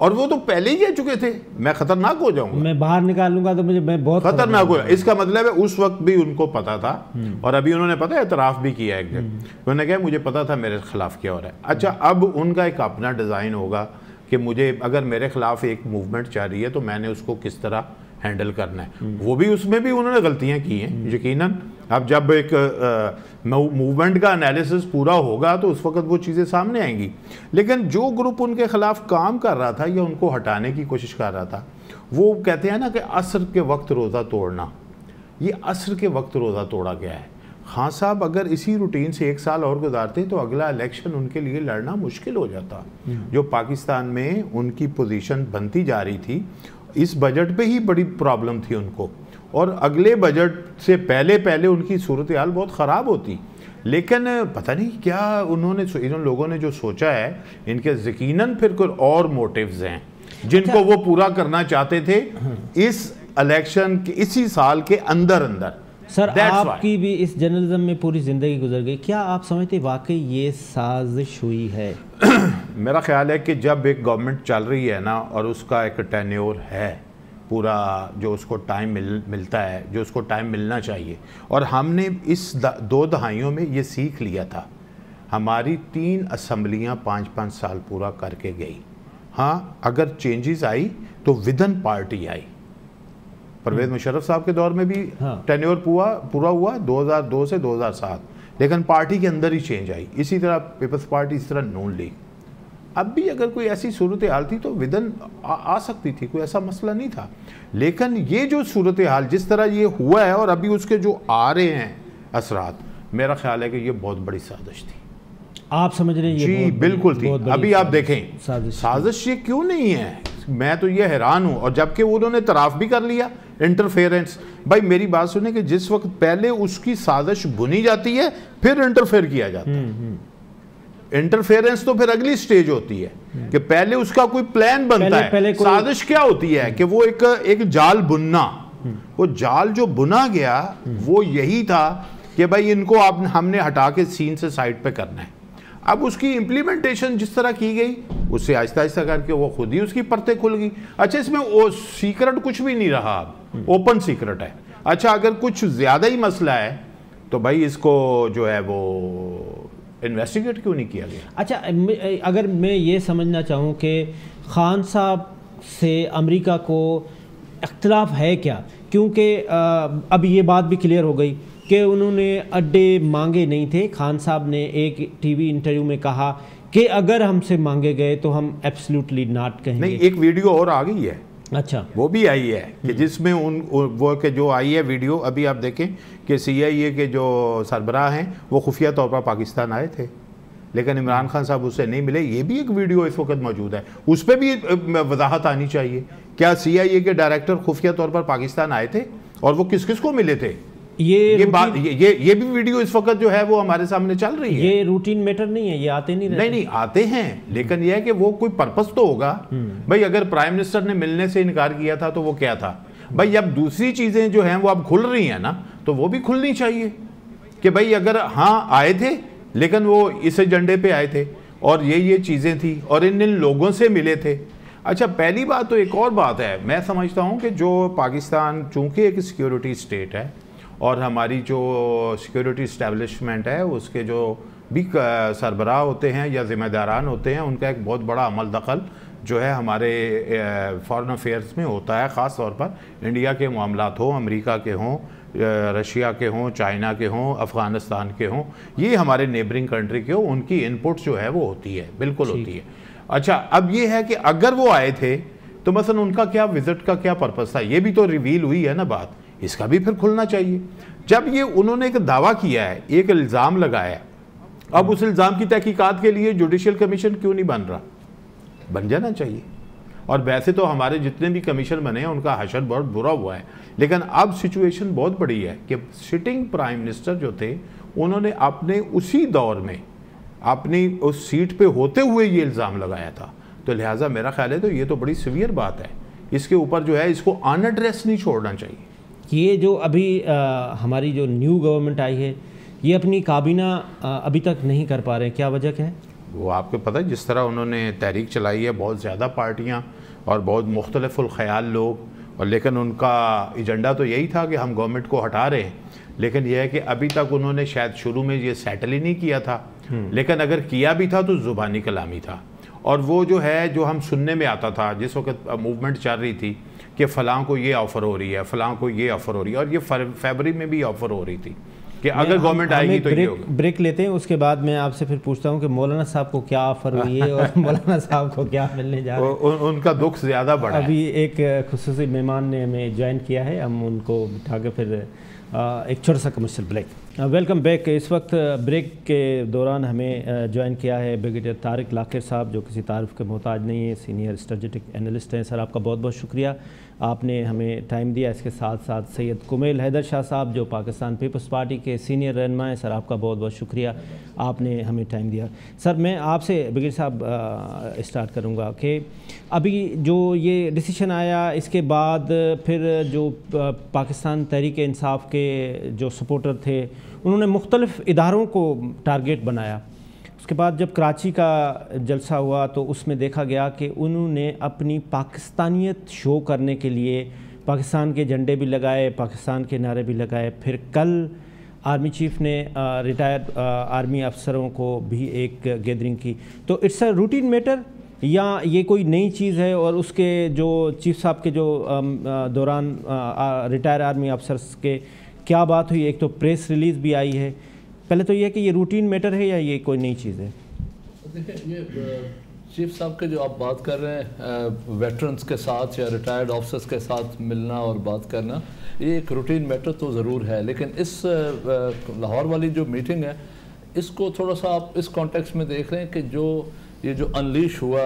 اور وہ تو پہلے ہی کہہ چکے تھے میں خطرناک ہو جاؤں گا, میں باہر نکالوں گا تو میں بہت خطرناک ہو. اس کا مطلب ہے اس وقت بھی ان کو پتا تھا, اور ابھی انہوں نے پتا ہے اعتراف بھی کیا ایک جگہ, انہوں نے کہا مجھے پتا تھا میرے خلاف کیا ہو رہا ہے. اچھا اب ان کا ایک اپنا ڈیزائن ہوگا کہ مجھے اگر میرے خلاف ایک موومنٹ چل رہی ہے تو میں نے اس کو کس طرح ہینڈل کرنا ہے. وہ بھی اس میں بھی انہوں نے غلطیاں کی ہیں یقیناً. اب جب ایک موومنٹ کا انالیسس پورا ہوگا تو اس وقت وہ چیزیں سامنے آئیں گی. لیکن جو گروپ ان کے خلاف کام کر رہا تھا یا ان کو ہٹانے کی کوشش کر رہا تھا, وہ کہتے ہیں نا کہ عصر کے وقت روزہ توڑنا, یہ عصر کے وقت روزہ توڑا گیا ہے. خان صاحب اگر اسی روٹین سے 1 سال اور گزارتے تو اگلا الیکشن ان کے لیے لڑنا مشکل ہو جاتا. جو پاکستان میں ان کی پوزیشن بنتی جا رہی تھی, اس بجٹ پہ ہی بڑی پرابلم تھی ان کو, اور اگلے بجٹ سے پہلے ان کی صورتحال بہت خراب ہوتی. لیکن پتہ نہیں کیا ان لوگوں نے جو سوچا ہے, ان کے یقیناً پھر کوئی اور موٹیوز ہیں جن کو وہ پورا کرنا چاہتے تھے اس الیکشن کے اسی سال کے اندر. سر آپ کی بھی اس جرنلزم میں پوری زندگی گزر گئی, کیا آپ سمجھتے واقعی یہ سازش ہوئی ہے؟ میرا خیال ہے کہ جب ایک گورنمنٹ چل رہی ہے نا, اور اس کا ایک ٹینیور ہے پورا, جو اس کو ٹائم ملتا ہے, جو اس کو ٹائم ملنا چاہیے, اور ہم نے اس 2 دہائیوں میں یہ سیکھ لیا تھا. ہماری 3 اسمبلیاں 5-5 سال پورا کر کے گئی. ہاں اگر چینجز آئی تو ودن پارٹی آئی. پرویز مشرف صاحب کے دور میں بھی ٹینیور پورا ہوا 2002 سے 2007, لیکن پارٹی کے اندر ہی چینج آئی. اسی طرح پیپلز پارٹی, اس طرح نون لیگ. اب بھی اگر کوئی ایسی صورتحال تھی تو ودن آ سکتی تھی, کوئی ایسا مسئلہ نہیں تھا. لیکن یہ جو صورتحال جس طرح یہ ہوا ہے اور ابھی اس کے جو آ رہے ہیں اثرات, میرا خیال ہے کہ یہ بہت بڑی سازش تھی. آپ سمجھ رہے ہیں؟ جی بالکل تھی. ابھی آپ دیکھیں سازش یہ کیوں نہیں ہے, میں تو یہ حیران ہوں. اور جبکہ انہوں نے اعتراف بھی کر لیا انٹرفیئرنس. بھائی میری بات سنیں کہ جس وقت پہلے اس کی سازش بنی جاتی ہے پھر انٹرفیئر کیا جاتا ہے. انٹرفیئرنس تو پھر اگلی سٹیج ہوتی ہے کہ پہلے اس کا کوئی پلان بنتا ہے. سازش کیا ہوتی ہے کہ وہ ایک جال بننا. وہ جال جو بنا گیا وہ یہی تھا کہ بھائی ان کو ہم نے ہٹا کے سین سے سائٹ پہ کرنا ہے. اب اس کی امپلیمنٹیشن جس طرح کی گئی اس سے آہستہ آہستہ کر کے وہ خود ہی اس کی پرتیں کھل گئی. اچھا اس میں سیکرٹ کچھ بھی نہیں رہا, اب اوپن سیکرٹ ہے. اچھا اگر کچھ زیادہ ہی مسئلہ ہے تو بھائی اس کو جو ہے وہ انویسٹیگیٹ کیوں نہیں کیا گیا؟ اچھا اگر میں یہ سمجھنا چاہوں کہ خان صاحب سے امریکہ کو اختلاف ہے کیا, کیونکہ اب یہ بات بھی کلیئر ہو گئی کہ انہوں نے اڈے مانگے نہیں تھے. خان صاحب نے ایک ٹی وی انٹرویو میں کہا کہ اگر ہم سے مانگے گئے تو ہم ایبسلیوٹلی ناٹ کہیں گے. نہیں, ایک ویڈیو اور آ گئی ہے. اچھا وہ بھی آئی ہے کہ جس میں وہ کہ جو آئی ہے ویڈیو, ابھی آپ دیکھیں کہ CIA کے جو سربراہ ہیں وہ خفیہ طور پر پاکستان آئے تھے لیکن عمران خان صاحب اس سے نہیں ملے. یہ بھی ایک ویڈیو اس وقت موجود ہے, اس پہ بھی وضاحت آنی چاہیے. کیا CIA کے ڈائریکٹر خفیہ طور پر پاکستان آئے تھے اور وہ کس کس کو ملے تھے؟ یہ بھی ویڈیو اس وقت جو ہے وہ ہمارے سامنے چل رہی ہے. یہ روٹین میٹر نہیں ہے, یہ آتے نہیں آتے ہیں, لیکن یہ ہے کہ وہ کوئی پرپس تو ہوگا. بھائی اگر پرائم منسٹر نے ملنے سے انکار کیا تھا تو وہ کیا تھا؟ بھائی اب دوسری چیزیں جو ہیں وہ اب کھل رہی ہیں نا, تو وہ بھی کھلنی چاہیے کہ بھئی اگر ہاں آئے تھے لیکن وہ اس ایجنڈے پہ آئے تھے اور یہ چیزیں تھی اور ان لوگوں سے ملے تھے. اچھا پہلی بات تو ایک اور بات ہے, میں سمجھتا ہوں کہ جو پاکستان چونکہ ایک سیکیورٹی اسٹیٹ ہے اور ہماری جو سیکیورٹی اسٹیبلشمنٹ ہے اس کے جو بھی سربراہ ہوتے ہیں یا ذمہ داران ہوتے ہیں, ان کا ایک بہت بڑا عمل دخل جو ہے ہمارے فارن افیئرس میں ہوتا ہے, خاص طور پر انڈیا کے معاملات ہوں, امریکہ کے ہوں, رشیا کے ہوں, چائنا کے ہوں, افغانستان کے ہوں, یہ ہمارے نیبرنگ کنٹری کے ہوں, ان کی انپٹ جو ہے وہ ہوتی ہے, بالکل ہوتی ہے. اچھا اب یہ ہے کہ اگر وہ آئے تھے تو مثلا ان کا کیا وزٹ کا کیا پرپس تھا, یہ بھی تو ریویل ہوئی ہے نا بات, اس کا بھی پھر کھلنا چاہیے. جب یہ انہوں نے ایک دعویٰ کیا ہے, ایک الزام لگایا ہے, اب اس الزام کی تحقیقات کے لیے جوڈیشل کمیشن کیوں نہیں بن رہا؟ بن جانا چاہیے. اور ویسے تو ہمارے جتنے بھی کمیشن بنے ہیں ان کا حشر بہت برا ہوا ہے, لیکن اب سچویشن بہت بڑی ہے کہ سٹنگ پرائم منسٹر جو تھے انہوں نے اپنے اسی دور میں اپنی اس سیٹ پہ ہوتے ہوئے یہ الزام لگایا تھا, تو لہٰذا میرا خیال ہے تو یہ تو بڑی سیویئر بات ہے, اس کے اوپر جو ہے اس کو ان ایڈریس نہیں چھوڑنا چاہیے. یہ جو ابھی ہماری جو نیو گورنمنٹ آئی ہے یہ اپنی کابینہ ابھی تک نہیں کر پا رہے ہیں, کیا وجہ کیا ہے؟ وہ آپ کو پتہ ہے جس طرح انہوں نے تحریک چلائی ہے، بہت زیادہ پارٹیاں اور بہت مختلف الخیال لوگ، اور لیکن ان کا ایجنڈا تو یہی تھا کہ ہم گورنمنٹ کو ہٹا رہے ہیں، لیکن یہ ہے کہ ابھی تک انہوں نے شاید شروع میں یہ سیٹل ہی نہیں کیا تھا، لیکن اگر کیا بھی تھا تو زبانی کلامی تھا. اور وہ جو ہے جو ہم سننے میں آتا تھا جس وقت موومنٹ چل رہی تھی کہ فلاں کو یہ آفر ہو رہی ہے، فلاں کو یہ آفر ہو رہی ہے، اور یہ فیبرری میں بھی آفر ہو رئی تھی کہ اگر گورنمنٹ آئے گی تو یہ ہوگا. بریک لیتے ہیں، اس کے بعد میں آپ سے پھر پوچھتا ہوں کہ مولانا صاحب کو کیا آفر ہوئی ہے اور مولانا صاحب کو کیا ملنے جا رہا ہے. ان کا دکھ زیادہ بڑا ہے. ابھی ایک خصوصی مہمان نے ہمیں جوائن کیا ہے، ہم ان کو بٹھا کے پھر ایک چھوٹا سا کمرشل بریک. Welcome back. اس وقت بریک کے دوران ہمیں جوائن کیا ہے بریگیڈیئر طارق لاکر صاحب، جو کسی تعارف کے محتاج نہیں ہے، سینئر اسٹریٹجک اینالسٹ ہیں. سر آپ کا بہت بہت شکریہ، آپ نے ہمیں ٹائم دیا. اس کے ساتھ ساتھ سید کمیل حیدر شاہ صاحب جو پاکستان پیپلز پارٹی کے سینئر رہنما ہیں. سر آپ کا بہت بہت شکریہ، آپ نے ہمیں ٹائم دیا. سر میں آپ سے بریگیڈیئر صاحب اسٹارٹ کروں گا کہ ابھی جو یہ ڈیسیشن آیا، اس کے بعد پھر جو پاکستان تحریک انصاف کے جو سپورٹر تھے انہوں نے مختلف اداروں کو ٹارگیٹ بنایا. اس کے بعد جب کراچی کا جلسہ ہوا تو اس میں دیکھا گیا کہ انہوں نے اپنی پاکستانیت شو کرنے کے لیے پاکستان کے جھنڈے بھی لگائے، پاکستان کے نعرے بھی لگائے. پھر کل آرمی چیف نے ریٹائرڈ آرمی افسروں کو بھی ایک گیدرنگ کی. تو اٹس اے روٹین میٹر یا یہ کوئی نئی چیز ہے؟ اور اس کے جو چیف صاحب کے جو دوران ریٹائر آرمی افسرس کے کیا بات ہوئی؟ ایک تو پریس ریلیز بھی آئی ہے. پہلے تو یہ کہ یہ روٹین میٹر ہے یا یہ کوئی نئی چیز ہے؟ دیکھیں، یہ چیف صاحب کے جو آپ بات کر رہے ہیں ویٹرنس کے ساتھ یا ریٹائرڈ آفسرس کے ساتھ ملنا اور بات کرنا، یہ ایک روٹین میٹر تو ضرور ہے. لیکن اس لاہور والی جو میٹنگ ہے اس کو تھوڑا سا آپ اس کانٹیکس میں دیکھ رہے ہیں کہ یہ جو انلیش ہوا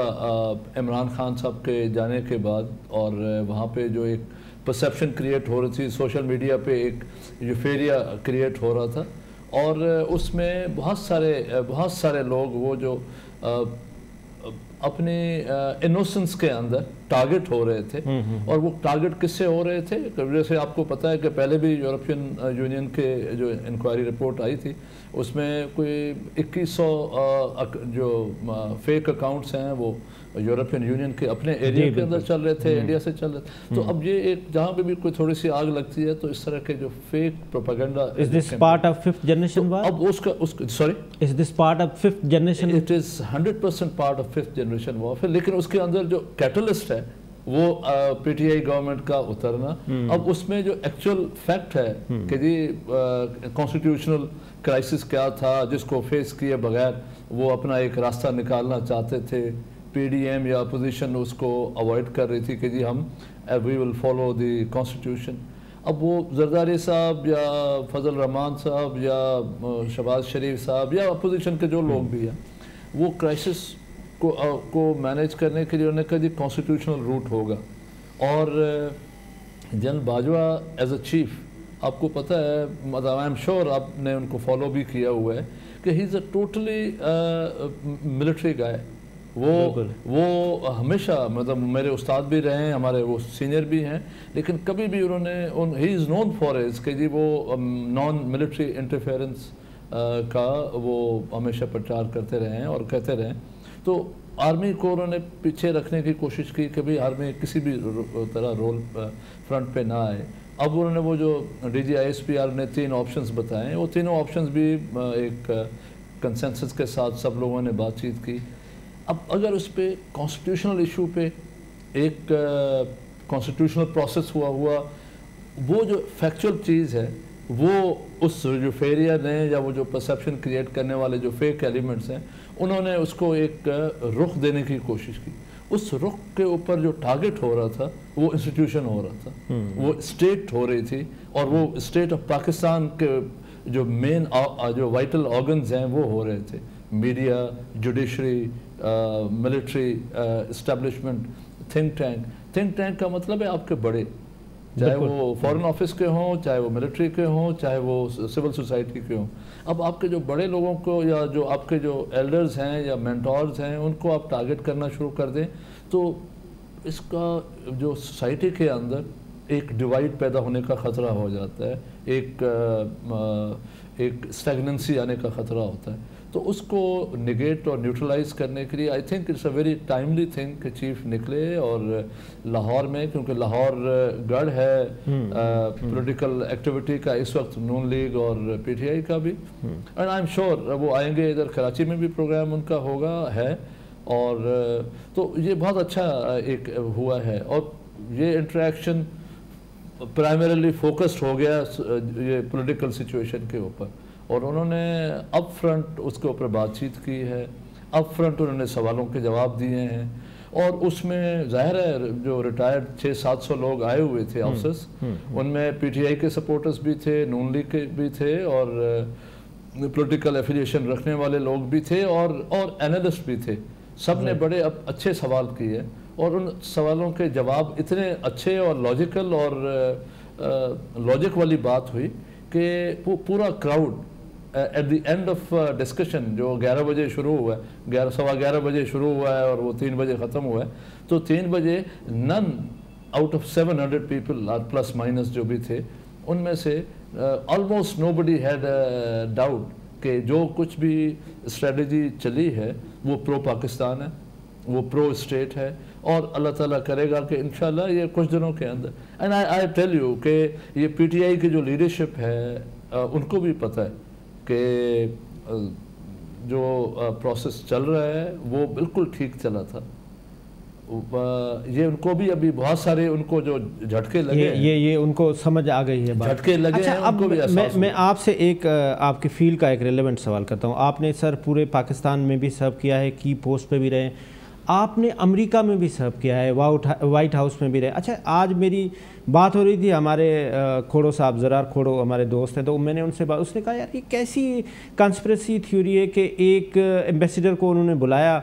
عمران خان صاحب کے جانے کے بعد، اور وہاں پہ جو ایک پرسیپشن کریٹ ہو رہی تھی، سوشل میڈیا پہ ایک یوفیریا کریٹ ہو رہا تھا، اور اس میں بہت سارے لوگ وہ جو اپنی انوسنس کے اندر ٹارگٹ ہو رہے تھے. اور وہ ٹارگٹ کس سے ہو رہے تھے؟ جیسے آپ کو پتہ ہے کہ پہلے بھی یورپین یونین کے جو انکوائری رپورٹ آئی تھی اس میں کوئی 2100 جو فیک اکاؤنٹس ہیں وہ یورپین یونین کے اپنے ایریا کے اندر چل رہے تھے، انڈیا سے چل رہے تھے. تو اب یہ ایک جہاں پہ بھی کوئی تھوڑی سی آگ لگتی ہے تو اس طرح کے جو fake propaganda. Is this part of fifth generation war? اب اس کا sorry? Is this part of fifth generation? It is 100% part of fifth generation warfare. لیکن اس کے اندر جو کیٹلسٹ ہے وہ پی ٹی آئی گورنمنٹ کا اترنا. اب اس میں جو ایکچوئل فیکٹ ہے کہ جی کانسٹیٹیوشنل کرائسس کیا تھا جس کو فیس کیے بغیر وہ اپنا ایک راستہ نکالنا چاہتے تھے. پی ڈی ایم یا اپوزیشن اس کو اوائڈ کر رہی تھی کہ جی ہم وی ول فالو دی کانسٹیٹیوشن. اب وہ زرداری صاحب یا فضل الرحمان صاحب یا شہباز شریف صاحب یا اپوزیشن کے جو لوگ بھی ہیں وہ کرائسس کو مینیج کرنے کے لیے انہوں نے کہا جی کانسٹیٹیوشنل روٹ ہوگا. اور general Bajwa as a chief آپ کو پتہ ہے، آئی ایم شیور آپ نے ان کو فالو بھی کیا ہوا ہے کہ ہی از اے ٹوٹلی ملٹری گائے. وہ ہمیشہ مطلب میرے استاد بھی رہے ہیں، ہمارے وہ سینئر بھی ہیں، لیکن کبھی بھی انہوں نے ہی از نون فار از کہ جی وہ نان ملٹری انٹرفیئرنس کا وہ ہمیشہ پرچار کرتے رہے ہیں اور کہتے رہے. تو آرمی کو انہوں نے پیچھے رکھنے کی کوشش کی کہ بھی آرمی کسی بھی طرح رول فرنٹ پہ نہ آئے. اب انہوں نے وہ جو DG I S P R نے 3 آپشنز بتائے، وہ تینوں آپشنز بھی ایک کنسنسس کے ساتھ سب لوگوں نے بات چیت کی. اب اگر اس پہ کانسٹیٹیوشنل ایشو پہ ایک کانسٹیٹیوشنل پروسیس ہوا وہ جو فیکچول چیز ہے وہ اس جو فیریا نے یا وہ جو پرسیپشن کریٹ کرنے والے جو فیک ایلیمنٹس ہیں انہوں نے اس کو ایک رخ دینے کی کوشش کی. اس رخ کے اوپر جو ٹارگٹ ہو رہا تھا وہ انسٹیٹیوشن ہو رہا تھا، وہ اسٹیٹ ہو رہی تھی، اور وہ اسٹیٹ آف پاکستان کے جو مین جو وائٹل آرگنز ہیں وہ ہو رہے تھے. Media, judiciary, military establishment, think tank کا مطلب ہے آپ کے بڑے، چاہے وہ فارن آفس کے ہوں، چاہے وہ ملٹری کے ہوں، چاہے وہ سول سوسائٹی کے ہوں. اب آپ کے جو بڑے لوگوں کو یا جو آپ کے جو ایلڈرز ہیں یا مینٹورز ہیں ان کو آپ ٹارگٹ کرنا شروع کر دیں تو اس کا جو سوسائٹی کے اندر ایک ڈیوائڈ پیدا ہونے کا خطرہ ہو جاتا ہے، ایک اسٹیگننسی آنے کا خطرہ ہوتا ہے. تو اس کو نگیٹ اور نیوٹرلائز کرنے کے لیے I think it's a very timely thing کہ چیف نکلے اور لاہور میں، کیونکہ لاہور گڑھ ہے پولیٹیکل ایکٹیویٹی کا اس وقت، نون لیگ اور پی ٹی آئی کا بھی، اینڈ آئی ایم شیور وہ آئیں گے، ادھر کراچی میں بھی پروگرام ان کا ہوگا ہے، اور تو یہ بہت اچھا ایک ہوا ہے، اور یہ انٹریکشن پرائمریلی فوکسڈ ہو گیا یہ پولیٹیکل سچویشن کے اوپر، اور انہوں نے اپ فرنٹ اس کے اوپر بات چیت کی ہے، اپ فرنٹ انہوں نے سوالوں کے جواب دیے ہیں، اور اس میں ظاہر ہے جو ریٹائرڈ 600-700 لوگ آئے ہوئے تھے آفسرس، ان میں پی ٹی آئی کے سپورٹرز بھی تھے، نون لیگ کے بھی تھے، اور پولیٹیکل ایفیلیشن رکھنے والے لوگ بھی تھے، اور اینالسٹ بھی تھے، سب نے بڑے اچھے سوال کیے، اور ان سوالوں کے جواب اتنے اچھے اور لاجیکل اور لاجک والی بات ہوئی کہ پورا crowd at the end of discussion جو 11 بجے شروع ہوا ہے، 11:15 بجے شروع ہوا ہے اور وہ 3 بجے ختم ہوا ہے، تو 3 بجے نن out of 700 people plus minus جو بھی تھے، ان میں سے آلموسٹ نو بڈی ہیڈ ڈاؤٹ کہ جو کچھ بھی اسٹریٹجی چلی ہے وہ پرو پاکستان ہے، وہ پرو اسٹیٹ ہے، اور اللہ تعالیٰ کرے گا کہ انشاءاللہ یہ کچھ دنوں کے اندر، اینڈ آئی ٹیل یو کہ یہ پی ٹی آئی کی جو لیڈرشپ ہے ان کو بھی پتہ ہے کہ جو پروسیس چل رہا ہے وہ بالکل ٹھیک چلا تھا، یہ ان کو بھی ابھی بہت سارے ان کو جو جھٹکے لگے ہیں، یہ ان کو سمجھ آ گئی ہے، جھٹکے لگے ہیں ان کو بھی احساس۔ میں آپ سے ایک آپ کی فیلڈ کا ایک ریلیونٹ سوال کرتا ہوں، آپ نے سر پورے پاکستان میں بھی سرو کیا ہے، کی پوسٹ پہ بھی رہے، آپ نے امریکہ میں بھی سرو کیا ہے، وائٹ ہاؤس میں بھی رہے۔ اچھا، آج میری بات ہو رہی تھی، ہمارے کھوڑو صاحب، زرار کھوڑو ہمارے دوست ہیں، تو میں نے ان سے اس نے کہا یار یہ کیسی کنسپریسی تھیوری ہے کہ ایک ایمبیسیڈر کو انہوں نے بلایا،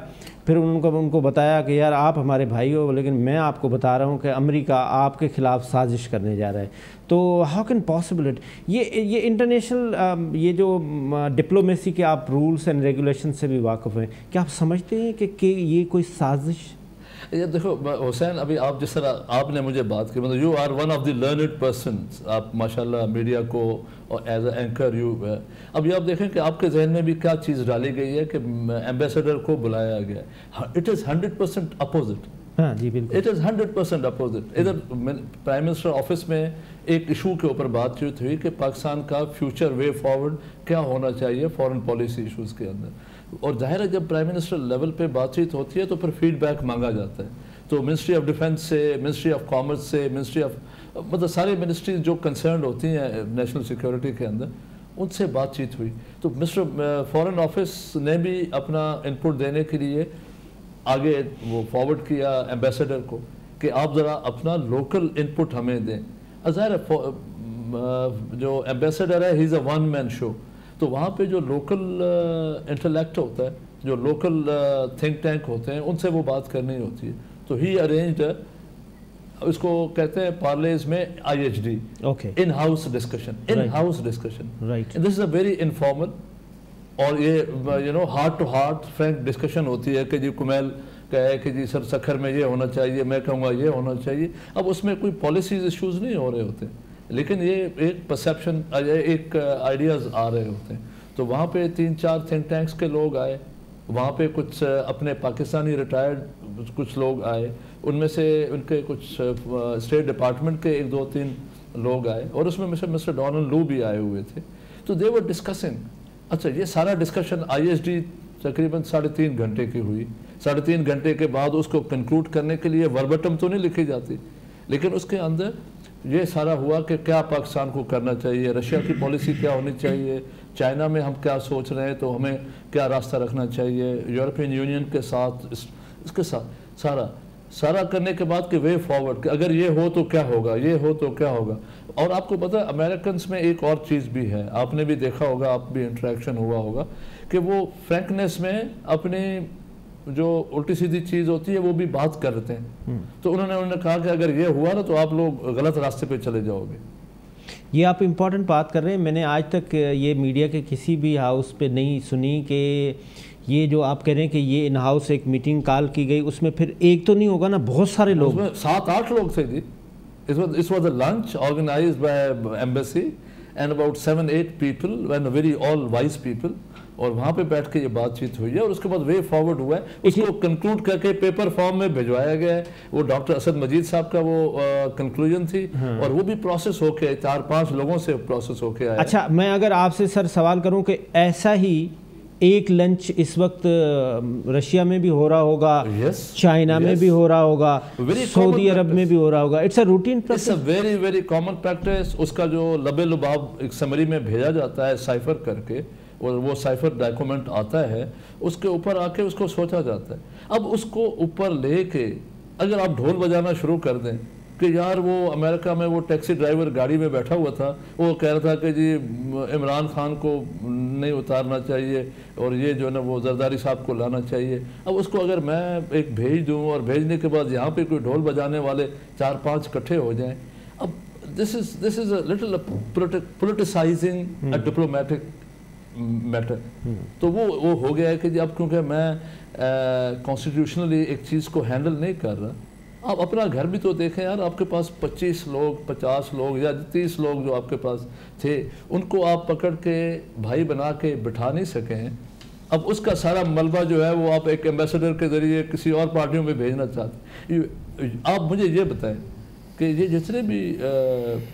پھر ان کو بتایا کہ یار آپ ہمارے بھائی ہو، لیکن میں آپ کو بتا رہا ہوں کہ امریکہ آپ کے خلاف سازش کرنے جا رہا ہے، تو ہاؤ کین پاسبل اٹ؟ یہ انٹرنیشنل یہ جو ڈپلومیسی کے آپ رولس اینڈ ریگولیشن سے بھی واقف ہیں، کیا آپ سمجھتے ہیں کہ یہ کوئی سازش؟ یہ دیکھو حسین، ابھی آپ جس طرح آپ نے مجھے بات کی، مطلب you are one of the learned persons, آپ ماشاءاللہ میڈیا کو اور ایز اے اینکر یو، ابھی آپ دیکھیں کہ آپ کے ذہن میں بھی کیا چیز ڈالی گئی ہے کہ ایمبیسیڈر کو بلایا گیا ہے، اٹ از 100% اپوزٹ۔ ہاں جی بالکل، اٹ از 100% اپوزٹ۔ ادھر پرائم منسٹر آفس میں ایک ایشو کے اوپر بات چیت ہوئی کہ پاکستان کا فیوچر وے فارورڈ کیا ہونا چاہیے فارن پالیسی ایشوز کے اندر، اور ظاہر ہے جب پرائم منسٹر لیول پہ بات چیت ہوتی ہے تو پھر فیڈ بیک مانگا جاتا ہے، تو منسٹری آف ڈیفنس سے، منسٹری آف کامرس سے، منسٹری آف مطلب سارے منسٹریز جو کنسرنڈ ہوتی ہیں نیشنل سیکیورٹی کے اندر، ان سے بات چیت ہوئی، تو مسٹر فارن آفس نے بھی اپنا انپٹ دینے کے لیے آگے وہ فارورڈ کیا ایمبیسیڈر کو کہ آپ ذرا اپنا لوکل انپٹ ہمیں دیں۔ ظاہر ہے جو ایمبیسیڈر ہے ہی از اے ون مین شو، تو وہاں پہ جو لوکل انٹلیکٹ ہوتا ہے، جو لوکل تھنک ٹینک ہوتے ہیں، ان سے وہ بات کرنی ہوتی ہے، تو ہی ارینجڈ، اس کو کہتے ہیں پارلیز میں IHD، in house discussion, this is a very informal, اور یہ heart to heart frank discussion ہوتی ہے کہ جی کمیل کہے کہ جی سر سکھر میں یہ ہونا چاہیے، میں کہوں گا یہ ہونا چاہیے، اب اس میں کوئی پالیسیز ایشوز نہیں ہو رہے ہوتے، لیکن یہ ایک پرسیپشن، ایک آئیڈیاز آ رہے ہوتے ہیں، تو وہاں پہ 3-4 تھنک ٹینکس کے لوگ آئے، وہاں پہ کچھ اپنے پاکستانی ریٹائرڈ کچھ لوگ آئے، ان میں سے ان کے کچھ اسٹیٹ ڈپارٹمنٹ کے 1-2-3 لوگ آئے، اور اس میں مسٹر ڈونلڈ لو بھی آئے ہوئے تھے، تو دے ور ڈسکسنگ۔ اچھا، یہ سارا ڈسکشن IHD تقریباً 3.5 گھنٹے کی ہوئی، 3.5 گھنٹے کے بعد اس کو کنکلوڈ کرنے کے لیے وربٹم تو نہیں لکھی جاتی، لیکن اس کے اندر یہ سارا ہوا کہ کیا پاکستان کو کرنا چاہیے، رشیا کی پالیسی کیا ہونی چاہیے، چائنا میں ہم کیا سوچ رہے ہیں تو ہمیں کیا راستہ رکھنا چاہیے، یورپین یونین کے ساتھ، اس کے ساتھ سارا کرنے کے بعد کہ وے فارورڈ، کہ اگر یہ ہو تو کیا ہوگا، یہ ہو تو کیا ہوگا۔ اور آپ کو پتہ ہے امریکنس میں ایک اور چیز بھی ہے، آپ نے بھی دیکھا ہوگا، آپ بھی انٹریکشن ہوا ہوگا، کہ وہ فرینکنیس میں اپنی جو الٹی سیدھی چیز ہوتی ہے وہ بھی بات کرتے ہیں، تو انہوں نے کہا کہ اگر یہ ہوا نا تو آپ لوگ غلط راستے پہ چلے جاؤ گے۔ یہ آپ امپورٹنٹ بات کر رہے ہیں، میں نے آج تک یہ میڈیا کے کسی بھی ہاؤس پہ نہیں سنی کہ یہ جو آپ کہہ رہے ہیں کہ یہ ان ہاؤس ایک میٹنگ کال کی گئی، اس میں پھر ایک تو نہیں ہوگا نا، بہت سارے لوگ، 7-8 لوگ تھے جی۔ This was a lunch organized by embassy and about 7-8 people, and very all wise people. اور وہاں پہ بیٹھ کے یہ بات چیت ہوئی ہے اور اس کے بعد وے فارورڈ ہوا ہے, اس کو کنکلوڈ کر کے پیپر فارم میں بھجوایا گیا ہے. وہ ڈاکٹر اسد مجید صاحب کا وہ کنکلوژن تھی اور وہ بھی پروسیس ہو کے 4-5 لوگوں سے پروسیس ہو کے آیا. اچھا, میں اگر آپ سے سر سوال کروں کہ ایسا ہی ایک لنچ اس وقت رشیا میں بھی ہو رہا ہوگا, چائنا میں بھی ہو رہا ہوگا, سعودی عرب میں بھی ہو رہا ہوگا, it's a routine practice, it's a very very common practice. اس کا جو لب لباب ایک سمری میں بھیجا جاتا ہے سائفر کر کے, اور وہ سائفر ڈاکومنٹ آتا ہے, اس کے اوپر آ کے اس کو سوچا جاتا ہے. اب اس کو اوپر لے کے اگر آپ ڈھول بجانا شروع کر دیں کہ یار وہ امریکہ میں وہ ٹیکسی ڈرائیور گاڑی میں بیٹھا ہوا تھا, وہ کہہ رہا تھا کہ جی عمران خان کو نہیں اتارنا چاہیے اور یہ جو ہے نا وہ زرداری صاحب کو لانا چاہیے. اب اس کو اگر میں ایک بھیج دوں اور بھیجنے کے بعد یہاں پہ کوئی ڈھول بجانے والے 4-5 اکٹھے ہو جائیں, اب this is a little politicizing a diplomatic matter. تو وہ ہو گیا ہے کہ جی اب کیونکہ میں کانسٹیٹیوشنلی ایک چیز کو ہینڈل نہیں کر رہا. آپ اپنا گھر بھی تو دیکھیں یار, آپ کے پاس 25 لوگ 50 لوگ یا 30 لوگ جو آپ کے پاس تھے, ان کو آپ پکڑ کے بھائی بنا کے بٹھا نہیں سکیں. اب اس کا سارا ملبہ جو ہے وہ آپ ایک ایمبیسڈر کے ذریعے کسی اور پارٹیوں میں بھیجنا چاہتے ہیں. آپ مجھے یہ بتائیں کہ یہ جتنے بھی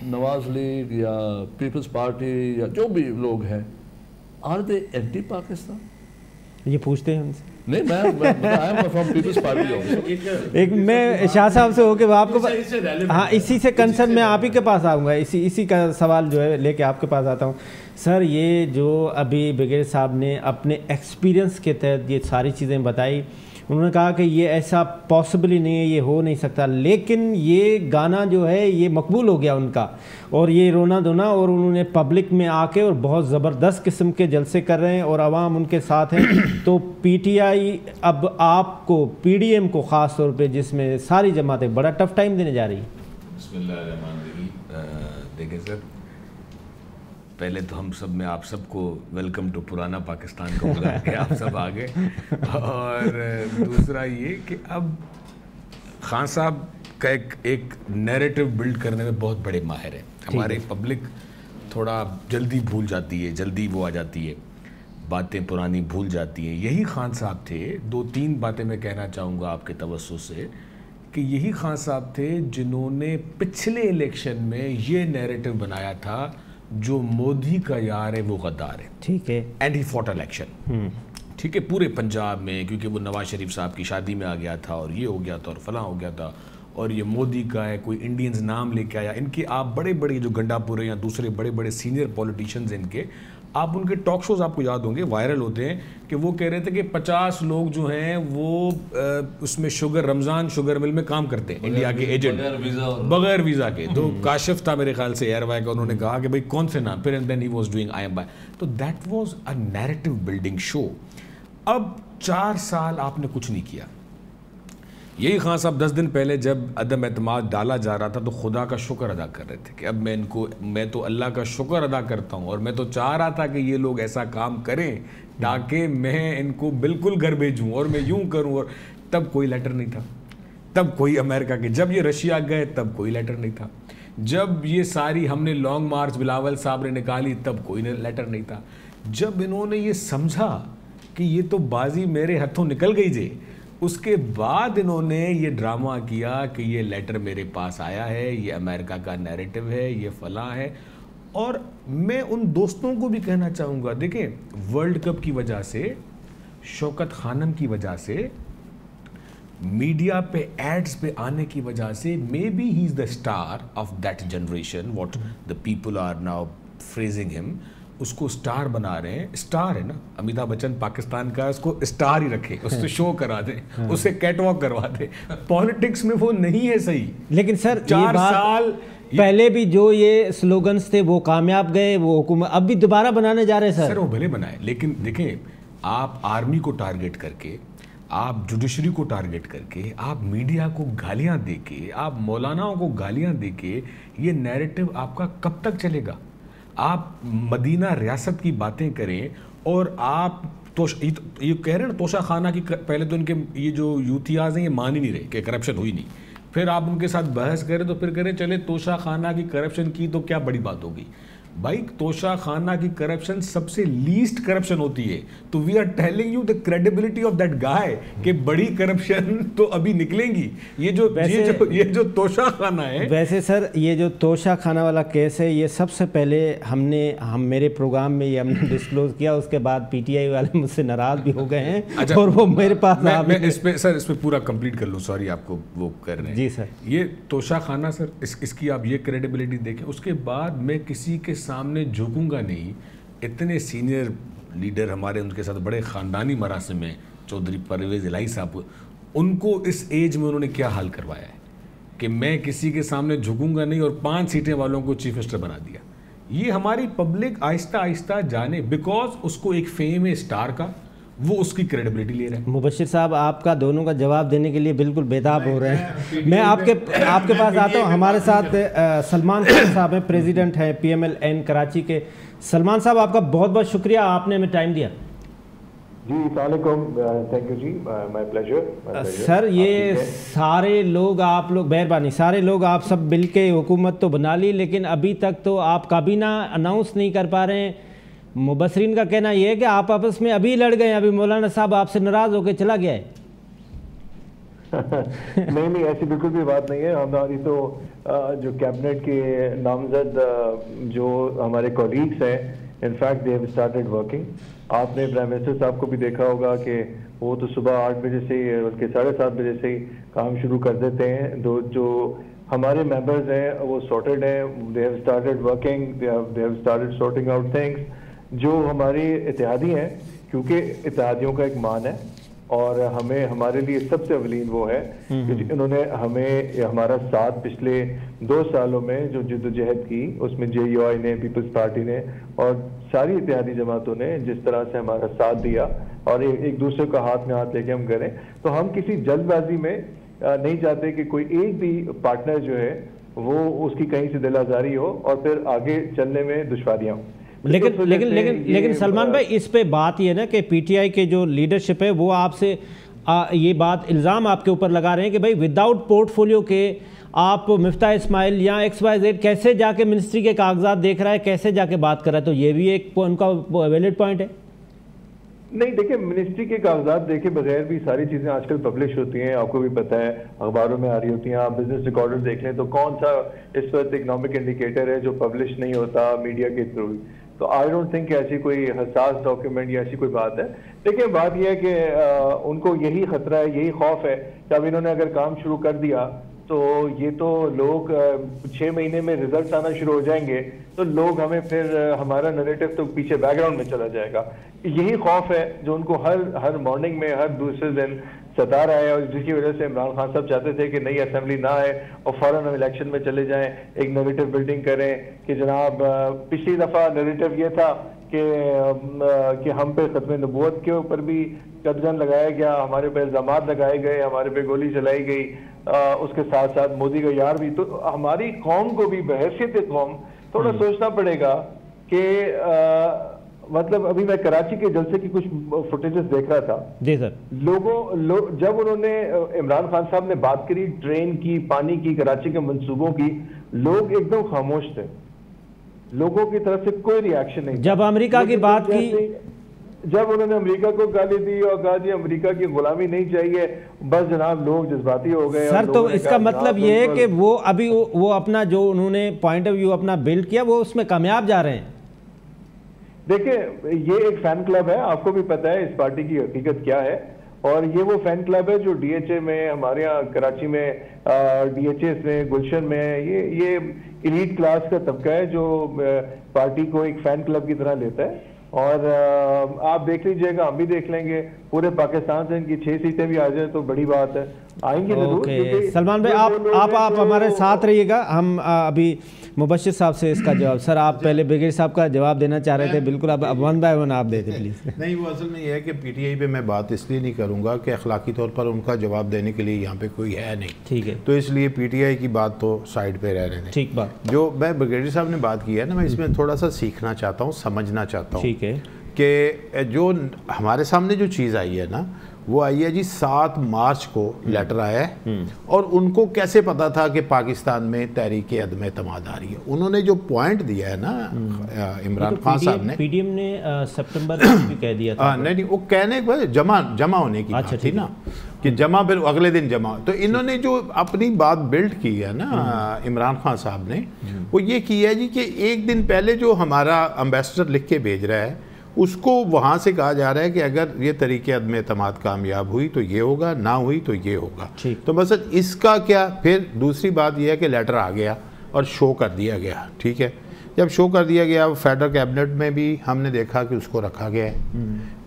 نواز لیگ یا پیپلز پارٹی یا جو بھی لوگ ہیں, آر دے اینٹی پاکستان؟ یہ پوچھتے ہیں ان سے. نہیں, ایک میں شاہ صاحب سے ہو کے آپ کو, ہاں اسی سے کنسرن میں آپ ہی کے پاس آؤں گا, اسی کا سوال جو ہے لے کے آپ کے پاس آتا ہوں. سر, یہ جو ابھی بریگیڈیئر صاحب نے اپنے ایکسپیرینس کے تحت یہ ساری چیزیں بتائی, انہوں نے کہا کہ یہ ایسا پاسبل ہی نہیں ہے, یہ ہو نہیں سکتا, لیکن یہ گانا جو ہے یہ مقبول ہو گیا ان کا, اور یہ رونا دھونا, اور انہوں نے پبلک میں آ کے اور بہت زبردست قسم کے جلسے کر رہے ہیں اور عوام ان کے ساتھ ہیں. تو پی ٹی آئی اب آپ کو, پی ڈی ایم کو خاص طور پہ, جس میں ساری جماعتیں بڑا ٹف ٹائم دینے جا رہی ہیں. بسم اللہ الرحمن الرحیم. دیکھیں سر, پہلے تو ہم سب میں آپ سب کو ویلکم ٹو پرانا پاکستان کو بلا کے آپ سب آ گئے, اور دوسرا یہ کہ اب خان صاحب کا ایک نیریٹو بلڈ کرنے میں بہت بڑے ماہر ہیں. ہمارے پبلک تھوڑا جلدی بھول جاتی ہے, جلدی وہ آ جاتی ہے, باتیں پرانی بھول جاتی ہیں. یہی خان صاحب تھے, 2-3 باتیں میں کہنا چاہوں گا آپ کے توسط سے, کہ یہی خان صاحب تھے جنہوں نے پچھلے الیکشن میں یہ نیریٹو بنایا تھا جو مودی کا یار ہے وہ غدار ہے. ٹھیک ہے, اینڈ ہی فوٹ الیکشن. ٹھیک ہے, پورے پنجاب میں, کیونکہ وہ نواز شریف صاحب کی شادی میں آ گیا تھا اور یہ ہو گیا تھا اور فلاں ہو گیا تھا, اور یہ مودی کا ہے, کوئی انڈینز نام لے کے آیا. ان کے آپ بڑے بڑے جو گنڈا پورے یا دوسرے بڑے بڑے سینئر پولیٹیشینز ان کے, آپ ان کے ٹاک شوز آپ کو یاد ہوں گے, وائرل ہوتے ہیں, کہ وہ کہہ رہے تھے کہ 50 لوگ جو ہیں وہ اس میں رمضان شوگر مل میں کام کرتے ہیں, انڈیا کے ایجنٹ, بغیر ویزا کے. تو کاشف تھا میرے خیال سے ایئر وائی کا, انہوں نے کہا کہ بھائی کون سے نام, پھر and then he was doing I am by. تو that was a narrative building show. اب 4 سال آپ نے کچھ نہیں کیا. یہی خان صاحب 10 دن پہلے جب عدم اعتماد ڈالا جا رہا تھا تو خدا کا شکر ادا کر رہے تھے کہ اب میں تو اللہ کا شکر ادا کرتا ہوں, اور میں تو چاہ رہا تھا کہ یہ لوگ ایسا کام کریں تاکہ میں ان کو بالکل گھر بھیجوں اور میں یوں کروں. اور تب کوئی لیٹر نہیں تھا, تب کوئی امریکہ کے, جب یہ رشیا گئے تب کوئی لیٹر نہیں تھا, جب یہ ساری ہم نے لانگ مارچ بلاول صاحب نے نکالی تب کوئی لیٹر نہیں تھا. جب انہوں نے یہ سمجھا کہ یہ تو بازی میرے ہاتھوں نکل گئی جے, اس کے بعد انہوں نے یہ ڈرامہ کیا کہ یہ لیٹر میرے پاس آیا ہے, یہ امریکہ کا نیریٹو ہے, یہ فلاں ہے. اور میں ان دوستوں کو بھی کہنا چاہوں گا, دیکھیں ورلڈ کپ کی وجہ سے, شوکت خانم کی وجہ سے, میڈیا پہ ایڈز پہ آنے کی وجہ سے, may be he is the star of that generation, what the people are now freezing him. اس کو اسٹار بنا رہے ہیں. اسٹار ہے نا, امیتابھ بچن پاکستان کا, اس کو اسٹار ہی رکھے, اس سے شو کرا دیں, اس سے کیٹ واک کروا دیں. پالیٹکس میں وہ نہیں ہے صحیح. لیکن سر 4 سال پہلے بھی جو یہ سلوگنز تھے وہ کامیاب گئے, وہ حکومت اب بھی دوبارہ بنانے جا رہے ہیں. سر وہ بھلے بنائے, لیکن دیکھیں آپ آرمی کو ٹارگٹ کر کے, آپ جوڈیشری کو ٹارگٹ کر کے, آپ میڈیا کو گالیاں دے کے, آپ مولاناؤں کو گالیاں دے کے, یہ نیریٹو آپ کا کب تک چلے گا؟ آپ مدینہ ریاست کی باتیں کریں اور آپ یہ کہہ رہے ہیں نا توشہ خانہ کی, پہلے تو ان کے یہ جو یوتھیاز ہیں یہ مان ہی نہیں رہے کہ کرپشن ہوئی نہیں, پھر آپ ان کے ساتھ بحث کریں تو پھر کریں چلے توشہ خانہ کی کرپشن کی تو کیا بڑی بات ہوگی. بھائی توشہ خانہ کی کرپشن سب سے لیسٹ کرپشن ہوتی ہے, تو we are telling you the credibility of that guy کہ بڑی کرپشن تو ابھی نکلیں گی. یہ جو توشہ خانہ ہے, ویسے سر یہ جو توشہ خانہ والا کیس ہے یہ سب سے پہلے ہم میرے پروگرام میں یہ ہم نے ڈسکلوز کیا, اس کے بعد پی ٹی آئی والے مجھ سے ناراض بھی ہو گئے ہیں اور وہ میرے پاس میں اس پہ پورا کمپلیٹ کر لوں, سوری آپ کو وہ کر رہے ہیں. جی سر, یہ توشہ خانہ سر اس کی آپ یہ کریڈیبلٹی دیکھیں, اس کے بعد میں کسی کے سامنے جھکوں گا نہیں. اتنے سینئر لیڈر ہمارے, ان کے ساتھ بڑے خاندانی مراسم ہیں, چودھری پرویز الہی صاحب, ان کو اس ایج میں انہوں نے کیا حال کروایا ہے کہ میں کسی کے سامنے جھکوں گا نہیں, اور 5 سیٹیں والوں کو چیف منسٹر بنا دیا. یہ ہماری پبلک آہستہ آہستہ جانے, بیکاز اس کو ایک فیم ہے اسٹار کا, وہ اس کی کریڈیبلٹی لے رہے ہیں. مبشر صاحب آپ کا دونوں کا جواب دینے کے لیے بالکل بےتاب ہو رہے ہیں. میں آپ کے پاس آتا ہوں. ہمارے ساتھ سلمان خان صاحب ہیں, پریزیڈنٹ ہیں PMLN کراچی کے. سلمان صاحب آپ کا بہت بہت شکریہ, آپ نے ہمیں ٹائم دیا. جی السلام علیکم, تھینک یو جی, مائی پلیجر. سر یہ سارے لوگ, آپ لوگ مہربانی, سارے لوگ آپ سب مل کے حکومت تو بنا لی, لیکن ابھی تک تو آپ کابینہ اناؤنس نہیں کر پا رہے ہیں. مبصرین کا کہنا یہ ہے کہ آپ آپس میں ابھی لڑ گئے ہیں, ابھی مولانا صاحب آپ سے ناراض ہو کے چلا گیا ہے. نہیں ایسی بالکل بھی بات نہیں ہے. ہماری تو جو کیبنٹ کے نامزد جو ہمارے کولیگس ہیں, in fact they have started working. آپ نے پرائم منسٹر صاحب کو بھی دیکھا ہوگا کہ وہ تو صبح 8 بجے سے ہی بلکہ 7:30 بجے سے ہی کام شروع کر دیتے ہیں. جو ہمارے ممبرز ہیں وہ سارٹیڈ ہیں, they have started working, they have started sorting out things. جو ہماری اتحادی ہیں, کیونکہ اتحادیوں کا ایک مان ہے, اور ہمارے لیے سب سے اولین وہ ہے کہ انہوں نے ہمارا ساتھ پچھلے 2 سالوں میں جو جدوجہد کی, اس میں JUI نے, پیپلز پارٹی نے اور ساری اتحادی جماعتوں نے جس طرح سے ہمارا ساتھ دیا, اور ایک دوسرے کا ہاتھ میں ہاتھ لے کے ہم کریں. تو ہم کسی جلد بازی میں نہیں چاہتے کہ کوئی ایک بھی پارٹنر جو ہے وہ اس کی کہیں سے دل آزاری ہو اور پھر آگے چلنے میں دشواریاں ہوں. لیکن سلمان بھائی, اس پہ بات یہ ہے نا کہ PTI کے جو لیڈرشپ ہے وہ آپ سے یہ بات الزام آپ کے اوپر لگا رہے ہیں کہ بھائی وداؤٹ پورٹ فولیو کے آپ مفتاح اسماعیل یا XYZ کیسے جا کے منسٹری کے کاغذات دیکھ رہا ہے, کیسے جا کے بات کر رہا ہے. تو یہ بھی ایک ان کا ویلڈ پوائنٹ ہے. نہیں دیکھیں, منسٹری کے کاغذات دیکھے بغیر بھی ساری چیزیں آج کل پبلش ہوتی ہیں, آپ کو بھی پتہ ہے, اخباروں میں آ رہی ہوتی ہیں. آپ بزنس ریکارڈر دیکھ لیں تو کون سا اس وقت اکنامک انڈیکیٹر ہے جو پبلش نہیں ہوتا میڈیا کے تھرو. تو آئی ڈونٹ تھنک کہ ایسی کوئی حساس ڈاکیومنٹ یا ایسی کوئی بات ہے. دیکھیں بات یہ ہے کہ ان کو یہی خطرہ ہے, یہی خوف ہے کہ اب انہوں نے اگر کام شروع کر دیا تو یہ تو لوگ 6 مہینے میں ریزلٹس آنا شروع ہو جائیں گے, تو لوگ ہمیں پھر ہمارا نریٹو تو پیچھے بیک گراؤنڈ میں چلا جائے گا. یہی خوف ہے جو ان کو ہر مارننگ میں, ہر دوسرے دن ستا رہا ہے, اور جس کی وجہ سے عمران خان صاحب چاہتے تھے کہ نئی اسمبلی نہ آئے اور فوراً ہم الیکشن میں چلے جائیں, ایک نریٹو بلڈنگ کریں کہ جناب پچھلی دفعہ نریٹو یہ تھا کہ ہم پہ ختم نبوت کے اوپر بھی قدغن لگایا گیا, ہمارے پہ الزامات لگائے گئے, ہمارے پہ گولی چلائی گئی, اس کے ساتھ ساتھ مودی کا یار بھی. تو ہماری قوم کو بھی بحیثیت قوم تھوڑا سوچنا پڑے گا کہ مطلب ابھی میں کراچی کے جلسے کی کچھ فوٹیجز دیکھ رہا تھا. جی سر. جب انہوں نے عمران خان صاحب نے بات کری ٹرین کی, پانی کی, کراچی کے منصوبوں کی, لوگ ایک دم خاموش تھے, لوگوں کی طرف سے کوئی ری ایکشن نہیں. جب امریکہ کی بات کی, جب انہوں نے امریکہ کو گالی دی اور کہا جی امریکہ کی غلامی نہیں چاہیے, بس جناب لوگ جذباتی ہو گئے. سر تو اس کا مطلب یہ ہے کہ وہ ابھی وہ اپنا جو انہوں نے پوائنٹ آف ویو اپنا بلڈ کیا وہ اس میں کامیاب جا رہے ہیں. دیکھیں یہ ایک فین کلب ہے, آپ کو بھی پتہ ہے اس پارٹی کی حقیقت کیا ہے, اور یہ وہ فین کلب ہے جو DHA میں, ہمارے یہاں کراچی میں DHS میں, گلشن میں, یہ ایلیٹ کلاس کا طبقہ ہے جو پارٹی کو ایک فین کلب کی طرح لیتا ہے. اور آپ دیکھ لیجئے گا, ہم بھی دیکھ لیں گے, پورے پاکستان سے ان کی 6 سیٹیں بھی آ جائیں تو بڑی بات ہے, آئیں گے ضرور. سلمان بھائی آپ ہمارے ساتھ رہیے گا. ہم ابھی مبشر صاحب سے اس کا جواب, سر آپ پہلے بریگیڈ صاحب کا جواب دینا چاہ رہے تھے, بالکل اب 1 بائی 1 آپ دے دیں پلیز. نہیں وہ اصل میں یہ ہے کہ PTI پہ میں بات اس لیے نہیں کروں گا کہ اخلاقی طور پر ان کا جواب دینے کے لیے یہاں پہ کوئی ہے نہیں, ٹھیک ہے, تو اس لیے PTI کی بات تو سائڈ پہ رہ رہے ہیں. ٹھیک بات. جو میں بریگیڈ صاحب نے بات کی ہے نا, میں اس میں تھوڑا سا سیکھنا چاہتا ہوں, سمجھنا چاہتا ہوں. ٹھیک ہے. کہ جو ہمارے سامنے جو چیز آئی ہے نا, وہ آئی ہے جی 7 مارچ کو لیٹر آیا ہے، اور ان کو کیسے پتا تھا کہ پاکستان میں تحریک عدم اعتماد آ رہی ہے؟ انہوں نے جو پوائنٹ دیا ہے نا عمران خان صاحب نے، پی ڈی ایم نے سپٹمبر میں بھی کہہ دیا تھا، نہیں وہ کہنے کے بعد جمع ہونے کی بات تھی نا، کہ جمع پھر اگلے دن جمع، تو انہوں نے جو اپنی بات بلڈ کی ہے نا عمران خان صاحب نے، وہ یہ کیا ہے جی کہ ایک دن پہلے جو ہمارا امبیسڈر لکھ کے بھیج رہا ہے اس کو وہاں سے کہا جا رہا ہے کہ اگر یہ طریقے عدم اعتماد کامیاب ہوئی تو یہ ہوگا، نہ ہوئی تو یہ ہوگا. تو بس اس کا کیا، پھر دوسری بات یہ ہے کہ لیٹر آ گیا اور شو کر دیا گیا. ٹھیک ہے، جب شو کر دیا گیا فیڈرل کیبنٹ میں بھی ہم نے دیکھا کہ اس کو رکھا گیا ہے،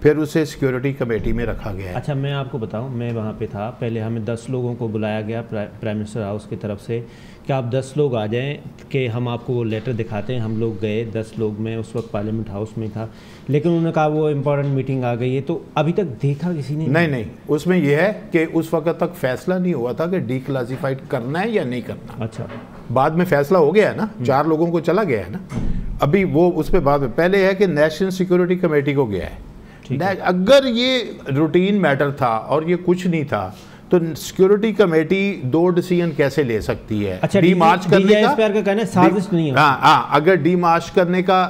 پھر اسے سیکیورٹی کمیٹی میں رکھا گیا ہے. اچھا میں آپ کو بتاؤں، میں وہاں پہ تھا، پہلے ہمیں 10 لوگوں کو بلایا گیا پرائم منسٹر ہاؤس کی طرف سے کہ آپ 10 لوگ آ جائیں کہ ہم آپ کو وہ لیٹر دکھاتے ہیں. ہم لوگ گئے 10 لوگ، میں اس وقت پارلیمنٹ ہاؤس میں تھا، لیکن انہوں نے کہا وہ امپورٹنٹ میٹنگ آ گئی ہے. تو ابھی تک دیکھا کسی نے نہیں، اس میں یہ ہے کہ اس وقت تک فیصلہ نہیں ہوا تھا کہ ڈی کلاسیفائڈ کرنا ہے یا نہیں کرنا. اچھا بعد میں فیصلہ ہو گیا ہے نا، 4 لوگوں کو چلا گیا ہے نا. ابھی وہ اس پہ بعد میں، پہلے ہے کہ نیشنل سیکیورٹی کمیٹی کو گیا ہے. اگر یہ روٹین میٹر تھا اور یہ کچھ نہیں تھا تو سیکیورٹی کمیٹی 2 ڈیسیژن کیسے لے سکتی ہے؟ ڈی مارچ کرنے کا، ہاں اگر ڈی مارچ کرنے کا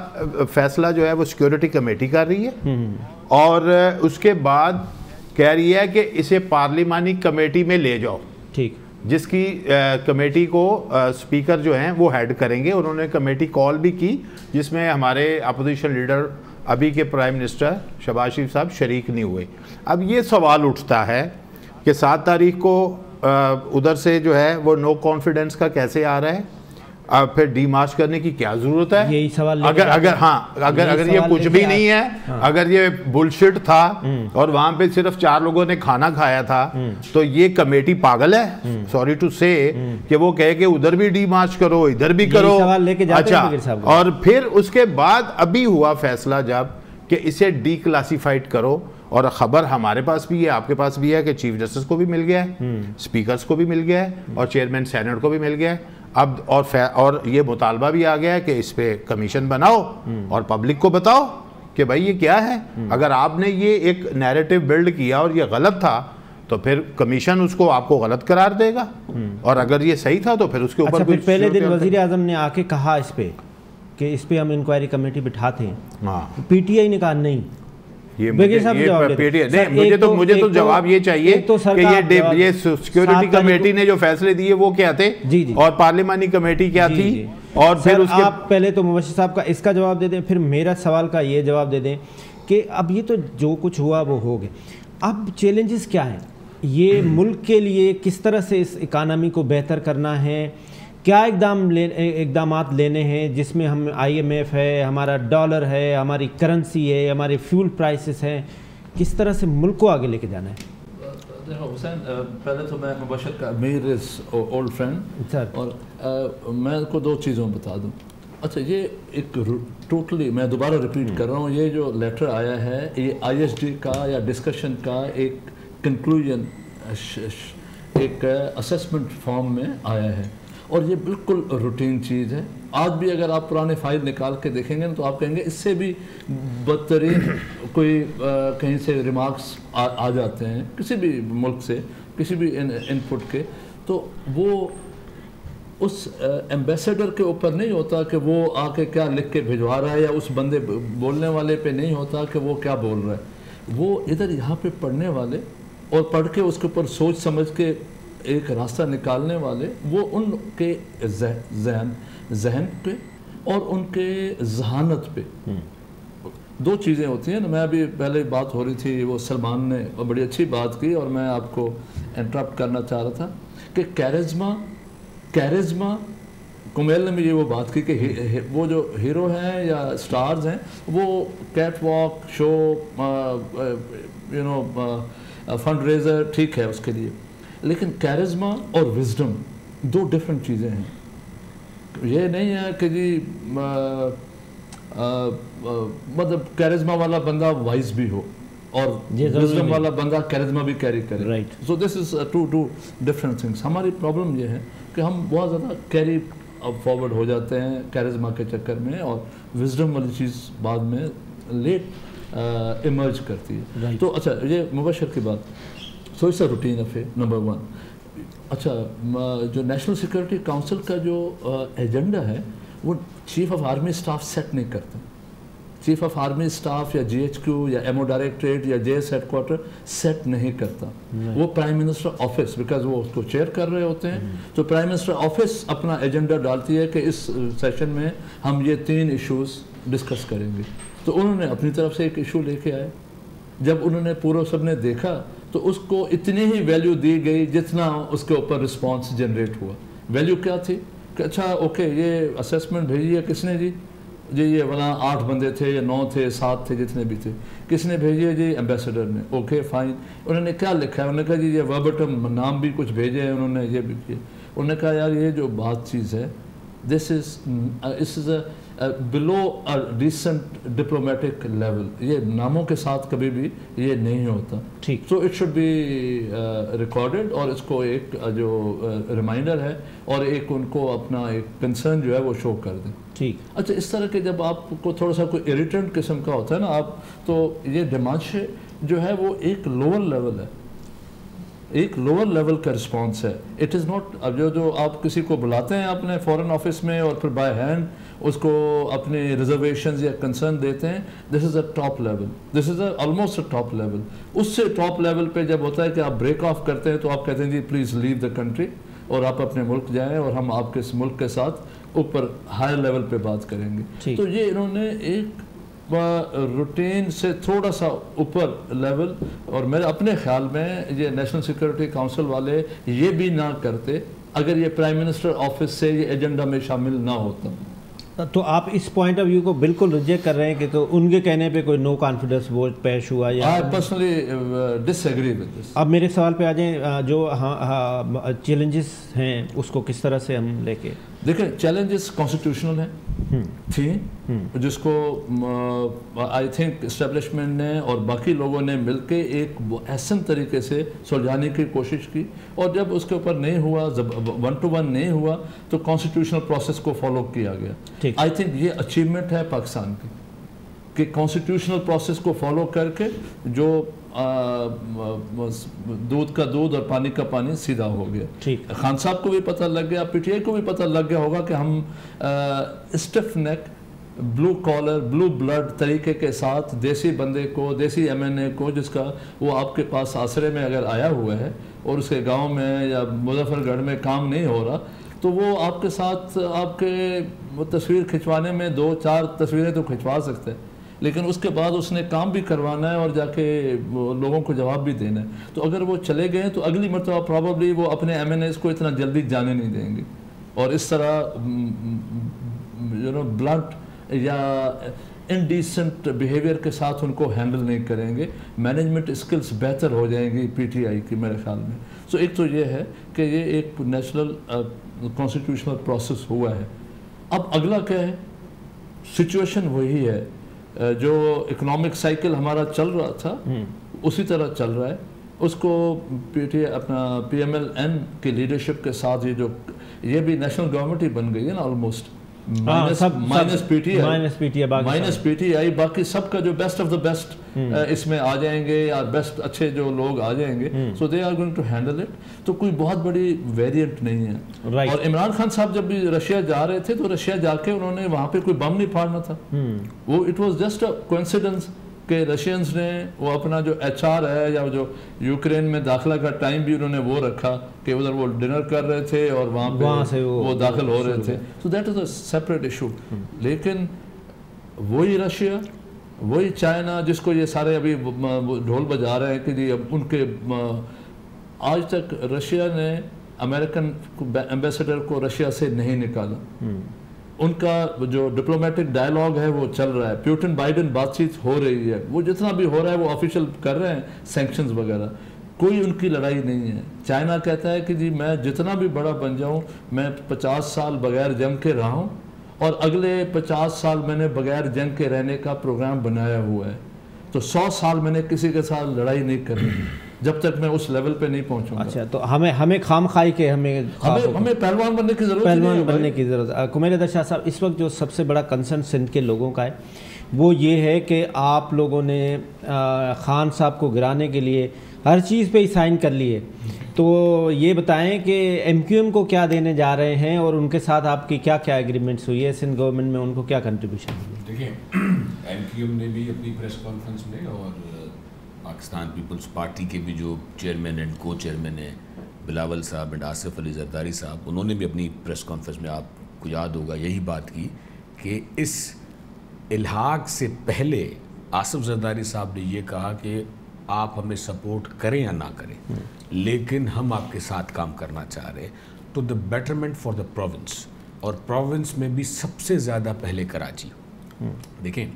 فیصلہ جو ہے وہ سیکیورٹی کمیٹی کر رہی ہے، اور اس کے بعد کہہ رہی ہے کہ اسے پارلیمانی کمیٹی میں لے جاؤ، ٹھیک، جس کی کمیٹی کو سپیکر جو ہیں وہ ہیڈ کریں گے. انہوں نے کمیٹی کال بھی کی جس میں ہمارے اپوزیشن لیڈر ابھی کے پرائم منسٹر شہباز شریف صاحب شریک نہیں ہوئے. اب یہ سوال اٹھتا ہے کہ 7 تاریخ کو ادھر سے جو ہے وہ نو کانفیڈنس کا کیسے آ رہا ہے؟ اب پھر ڈی مارچ کرنے کی کیا ضرورت ہے؟ یہی سوال اگر یہ کچھ بھی نہیں ہے، اگر یہ بلشٹ تھا اور وہاں پہ صرف 4 لوگوں نے کھانا کھایا تھا، تو یہ کمیٹی پاگل ہے، سوری ٹو سے، کہ وہ کہے کہ ادھر بھی ڈی مارچ کرو ادھر بھی کرو. اچھا، اور پھر اس کے بعد ابھی ہوا فیصلہ جب کہ اسے ڈی کلاسیفائڈ کرو، اور خبر ہمارے پاس بھی ہے، آپ کے پاس بھی ہے کہ چیف جسٹس کو بھی مل گیا ہے، سپیکرز کو بھی مل گیا ہے، اور چیئرمین سینٹ کو بھی مل گیا ہے. اب اور یہ مطالبہ بھی آ گیا ہے کہ اس پہ کمیشن بناؤ اور پبلک کو بتاؤ کہ بھائی یہ کیا ہے. اگر آپ نے یہ ایک نیریٹو بلڈ کیا اور یہ غلط تھا تو پھر کمیشن اس کو آپ کو غلط قرار دے گا، اور اگر یہ صحیح تھا تو پھر اس کے اوپر پھر پہلے دن وزیر اعظم نے آ کے کہا اس پہ کہ اس پہ ہم انکوائری کمیٹی بٹھاتے ہیں. پی ٹی آئی نے کہا نہیں. مجھے تو جواب یہ چاہیے کہ یہ سیکیورٹی کمیٹی نے جو فیصلے دیے وہ کیا تھے اور پارلیمانی کمیٹی کیا تھی. اور پھر اس کے آپ پہلے تو مبشر صاحب کا اس کا جواب دے دیں، پھر میرا سوال کا یہ جواب دے دیں کہ اب یہ تو جو کچھ ہوا وہ ہو گیا، اب چیلنجز کیا ہیں؟ یہ ملک کے لیے کس طرح سے اس اکانومی کو بہتر کرنا ہے؟ کیا اقدامات لینے ہیں جس میں ہم آئی ایم ایف ہے، ہمارا ڈالر ہے، ہماری کرنسی ہے، ہمارے فیول پرائسز ہیں، کس طرح سے ملک کو آگے لے کے جانا ہے؟ حسین، پہلے تو میں مبشر کا امیر از اولڈ فرینڈ، اور میں کو 2 چیزوں بتا دوں. اچھا، یہ ایک ٹوٹلی میں دوبارہ ریپیٹ کر رہا ہوں، یہ جو لیٹر آیا ہے یہ آئی ایس ڈی کا یا ڈسکشن کا ایک کنکلوژن، ایک اسسمنٹ فارم میں آیا ہے، اور یہ بالکل روٹین چیز ہے. آج بھی اگر آپ پرانے فائل نکال کے دیکھیں گے تو آپ کہیں گے اس سے بھی بدترین کوئی کہیں سے ریمارکس آ جاتے ہیں کسی بھی ملک سے، کسی بھی ان پٹ کے، تو وہ اس ایمبیسیڈر کے اوپر نہیں ہوتا کہ وہ آ کے کیا لکھ کے بھجوا رہا ہے، یا اس بندے بولنے والے پہ نہیں ہوتا کہ وہ کیا بول رہا ہے. وہ ادھر یہاں پہ پڑھنے والے اور پڑھ کے اس کے اوپر سوچ سمجھ کے ایک راستہ نکالنے والے، وہ ان کے ذہن پہ اور ان کے ذہانت پہ 2 چیزیں ہوتی ہیں نا. میں ابھی پہلے بات ہو رہی تھی، وہ سلمان نے بڑی اچھی بات کی اور میں آپ کو انٹرپٹ کرنا چاہ رہا تھا کہ کیرزما کمیل نے بھی یہ وہ بات کی کہ وہ جو ہیرو ہیں یا سٹارز ہیں وہ کیٹ واک شو، فنڈ ریزر ٹھیک ہے اس کے لیے، لیکن کیرزما اور وزڈم 2 ڈفرینٹ چیزیں ہیں. یہ نہیں ہے کہ جی مطلب کیرزما والا بندہ وائز بھی ہو اور وزڈم والا بندہ کیرزما بھی کیری کرے. سو دس از ٹو ڈفرینٹ تھنگس. ہماری پرابلم یہ ہے کہ ہم بہت زیادہ کیری فارورڈ ہو جاتے ہیں کیرزما کے چکر میں، اور وزڈم والی چیز بعد میں لیٹ ایمرج کرتی ہے. تو اچھا یہ مبشر کی بات, so it's a routine affair number 1. اچھا جو نیشنل سیکورٹی کاؤنسل کا جو ایجنڈا ہے وہ chief of army staff set نہیں کرتا. چیف آف آرمی اسٹاف یا جی ایچ کیو یا ایم او ڈائریکٹریٹ یا JS headquarter set نہیں کرتا. وہ پرائم منسٹر آفس, بیکاز وہ اس کو چیئر کر رہے ہوتے ہیں, تو پرائم منسٹر آفس اپنا ایجنڈا ڈالتی ہے کہ اس سیشن میں ہم یہ 3 ایشوز ڈسکس کریں گے. تو انہوں نے اپنی طرف سے ایک ایشو لے کے آئے. جب انہوں نے پورا سب نے دیکھا تو اس کو اتنی ہی ویلیو دی گئی جتنا اس کے اوپر رسپانس جنریٹ ہوا. ویلیو کیا تھی کہ اچھا اوکے یہ اسیسمنٹ بھیجی ہے کس نے جی یہ وہاں 8 بندے تھے یا 9 تھے 7 تھے جتنے بھی تھے, کس نے بھیجی ہے جی ایمبیسڈر نے. Okay fine. انہوں نے کیا لکھا ہے, انہوں نے کہا جی یہ وربٹم نام بھی کچھ بھیجے ہیں, انہوں نے یہ بھی کیا. انہوں نے کہا یار یہ جو بات چیز ہے دس is a blue recent diplomatic level, یہ ناموں کے ساتھ کبھی بھی یہ نہیں ہوتا. ٹھیک, so it should be recorded, اور اس کو ایک جو ریمائنڈر ہے اور ایک ان کو اپنا ایک کنسرن جو ہے وہ شو کر دیں. ٹھیک. اچھا اس طرح کے جب آپ کو تھوڑا سا کوئی اریٹنٹ قسم کا ہوتا ہے نا آپ, تو یہ ڈیمانشے جو ہے وہ ایک لوور لیول ہے, ایک لوور لیول کا رسپانس ہے. اٹ از ناٹ, اب جو آپ کسی کو بلاتے ہیں اپنے فورن آفس میں اور پھر بائی ہینڈ اس کو اپنے ریزرویشنز یا کنسرن دیتے ہیں, this is a top level, this is a almost a top level. اس سے ٹاپ لیول پہ جب ہوتا ہے کہ آپ بریک آف کرتے ہیں تو آپ کہتے ہیں جی پلیز لیو دا کنٹری اور آپ اپنے ملک جائیں اور ہم آپ کے ملک کے ساتھ اوپر ہائر لیول پہ بات کریں گے. تو یہ انہوں نے ایک روٹین سے تھوڑا سا اوپر لیول, اور میرے اپنے خیال میں یہ نیشنل سیکورٹی کاؤنسل والے یہ بھی نہ کرتے اگر یہ پرائم منسٹر آفس سے یہ ایجنڈا میں شامل نہ ہوتا. تو آپ اس پوائنٹ آف ویو کو بالکل ریجیکٹ کر رہے ہیں کہ ان کے کہنے پہ کوئی نو کانفیڈنس ووٹ پیش ہوا یا؟ I personally disagree with this. اب میرے سوال پہ آ جائیں, جو چیلنجز ہیں اس کو کس طرح سے ہم لے کے دیکھیں. چیلنجز کانسٹیٹیوشنل ہیں تھیں جس کو آئی تھنک اسٹیبلشمنٹ نے اور باقی لوگوں نے مل کے ایک احسن طریقے سے سلجھانے کی کوشش کی, اور جب اس کے اوپر نہیں ہوا, 1 to 1 نہیں ہوا, تو کانسٹیٹیوشنل پروسیس کو فالو کیا گیا. آئی تھنک یہ اچیومنٹ ہے پاکستان کی کہ کانسٹیٹیوشنل پروسیس کو فالو کر کے جو دودھ کا دودھ اور پانی کا پانی سیدھا ہو گیا. خان صاحب کو بھی پتہ لگ گیا, پی ٹی آئی کو بھی پتہ لگ گیا ہوگا کہ ہم اسٹف نیک بلو کالر بلو بلڈ طریقے کے ساتھ دیسی بندے کو, دیسی ایم این اے کو, جس کا وہ آپ کے پاس آسرے میں اگر آیا ہوا ہے اور اس کے گاؤں میں یا مظفر گڑھ میں کام نہیں ہو رہا, تو وہ آپ کے ساتھ آپ کے تصویر کھنچوانے میں 2-4 تصویریں تو کھنچوا سکتے ہیں, لیکن اس کے بعد اس نے کام بھی کروانا ہے اور جا کے لوگوں کو جواب بھی دینا ہے. تو اگر وہ چلے گئے تو اگلی مرتبہ پرابیبلی وہ اپنے ایم این ایز کو اتنا جلدی جانے نہیں دیں گے, اور اس طرح بلنٹ یا انڈیسنٹ بیہیویئر کے ساتھ ان کو ہینڈل نہیں کریں گے. مینجمنٹ اسکلز بہتر ہو جائیں گی پی ٹی آئی کی میرے خیال میں. سو ایک تو یہ ہے کہ یہ ایک نیشنل کانسٹیٹیوشنل پروسیس ہوا ہے. اب اگلا کیا ہے, سچویشن وہی ہے جو اکنامک سائیکل ہمارا چل رہا تھا اسی طرح چل رہا ہے. اس کو پی ٹی آئی اپنا پی ایم ایل این کی لیڈرشپ کے ساتھ یہ بھی نیشنل گورنمنٹ ہی بن گئی ہے نا almost, minus P T I, باقی سب کا جو بیسٹ آف دا بیسٹ اس میں آ جائیں گے یا بیسٹ اچھے جو لوگ آ جائیں گے. So they are going to handle it. تو کوئی بہت بڑی ویریئنٹ نہیں ہے. اور عمران خان صاحب جب بھی رشیا جا رہے تھے تو رشیا جا کے انہوں نے وہاں پہ کوئی بم نہیں پھاڑنا تھا. وہ it was just a coincidence کہ رشینز نے وہ اپنا جو ایچ آر ہے یا جو یوکرین میں داخلہ کا ٹائم بھی انہوں نے وہ رکھا کہ ادھر وہ ڈنر کر رہے تھے اور وہاں پہ وہ داخل ہو رہے تھے. So that is a separate issue. لیکن وہی رشیا, وہی چائنا جس کو یہ سارے ابھی ڈھول بجا رہے ہیں کہ جی اب ان کے, آج تک رشیا نے امریکن ایمبیسڈر کو رشیا سے نہیں نکالا. ان کا جو ڈپلومیٹک ڈائلاگ ہے وہ چل رہا ہے. پیوٹن بائیڈن بات چیت ہو رہی ہے, وہ جتنا بھی ہو رہا ہے وہ آفیشیل کر رہے ہیں سینکشنز وغیرہ. کوئی ان کی لڑائی نہیں ہے. چائنا کہتا ہے کہ جی میں جتنا بھی بڑا بن جاؤں, میں 50 سال بغیر جنگ کے رہا ہوں اور اگلے 50 سال میں نے بغیر جنگ کے رہنے کا پروگرام بنایا ہوا ہے. تو 100 سال میں نے کسی کے ساتھ لڑائی نہیں کرنی جب تک میں اس لیول پہ نہیں پہنچوں گا. اچھا, تو ہمیں خام خواہی کے ہمیں پہلوان بننے کی ضرورت کمیل حیدر شاہ صاحب, اس وقت جو سب سے بڑا کنسرن سندھ کے لوگوں کا ہے وہ یہ ہے کہ آپ لوگوں نے خان صاحب کو گرانے کے لیے ہر چیز پہ ہی سائن کر لیے. تو یہ بتائیں کہ ایم کیو ایم کو کیا دینے جا رہے ہیں اور ان کے ساتھ آپ کی کیا کیا ایگریمنٹس ہوئی ہے, سندھ گورنمنٹ میں ان کو کیا کنٹریبیوشن ہوئی؟ دیکھیں ایم کیو ایم نے بھی اپنی پریس کانفرنس میں اور پاکستان پیپلز پارٹی کے بھی جو چیئرمین اینڈ کو چیئرمین ہیں بلاول صاحب اینڈ آصف علی زرداری صاحب, انہوں نے بھی اپنی پریس کانفرنس میں آپ کو یاد ہوگا یہی بات کی کہ اس الحاق سے پہلے آصف زرداری صاحب نے یہ کہا کہ آپ ہمیں سپورٹ کریں یا نہ کریں لیکن ہم آپ کے ساتھ کام کرنا چاہ رہے ہیں تو the betterment for the province, اور پروونس میں بھی سب سے زیادہ پہلے کراچی. دیکھیں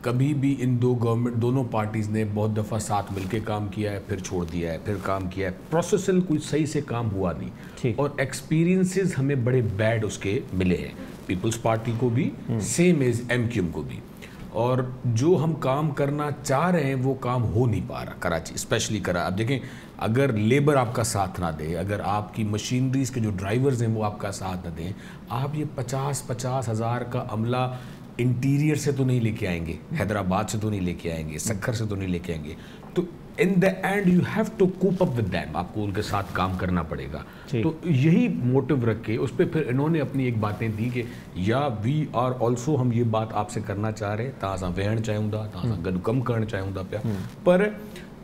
کبھی بھی ان دونوں پارٹیز نے بہت دفعہ ساتھ مل کے کام کیا ہے, پھر چھوڑ دیا ہے, پھر کام کیا ہے, پروسیسل کوئی صحیح سے کام ہوا نہیں, اور ایکسپیرینسز ہمیں بڑے بیڈ اس کے ملے ہیں, پیپلز پارٹی کو بھی same as MQM کو بھی. اور جو ہم کام کرنا چاہ رہے ہیں وہ کام ہو نہیں پا رہا کراچی اسپیشلی اب دیکھیں اگر لیبر آپ کا ساتھ نہ دے, اگر آپ کی مشینریز کے جو ڈرائیورز ہیں وہ آپ کا ساتھ نہ دیں, آپ یہ 50 ہزار کا عملہ انٹیریئر سے تو نہیں لے کے آئیں گے, حیدرآباد سے تو نہیں لے کے آئیں گے, سکھر سے تو نہیں لے کے آئیں گے, تو in the end you have to cope up with them, آپ کو ان کے ساتھ کام کرنا پڑے گا. تو یہی موٹو رکھ کے اس پہ پھر انہوں نے اپنی ایک باتیں دی کہ یا وی آر آلسو ہم یہ بات آپ سے کرنا چاہ رہے تاں وہن چاہوں دا تاں گڈ کم کرنا چاہوں دا پیا, پر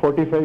$45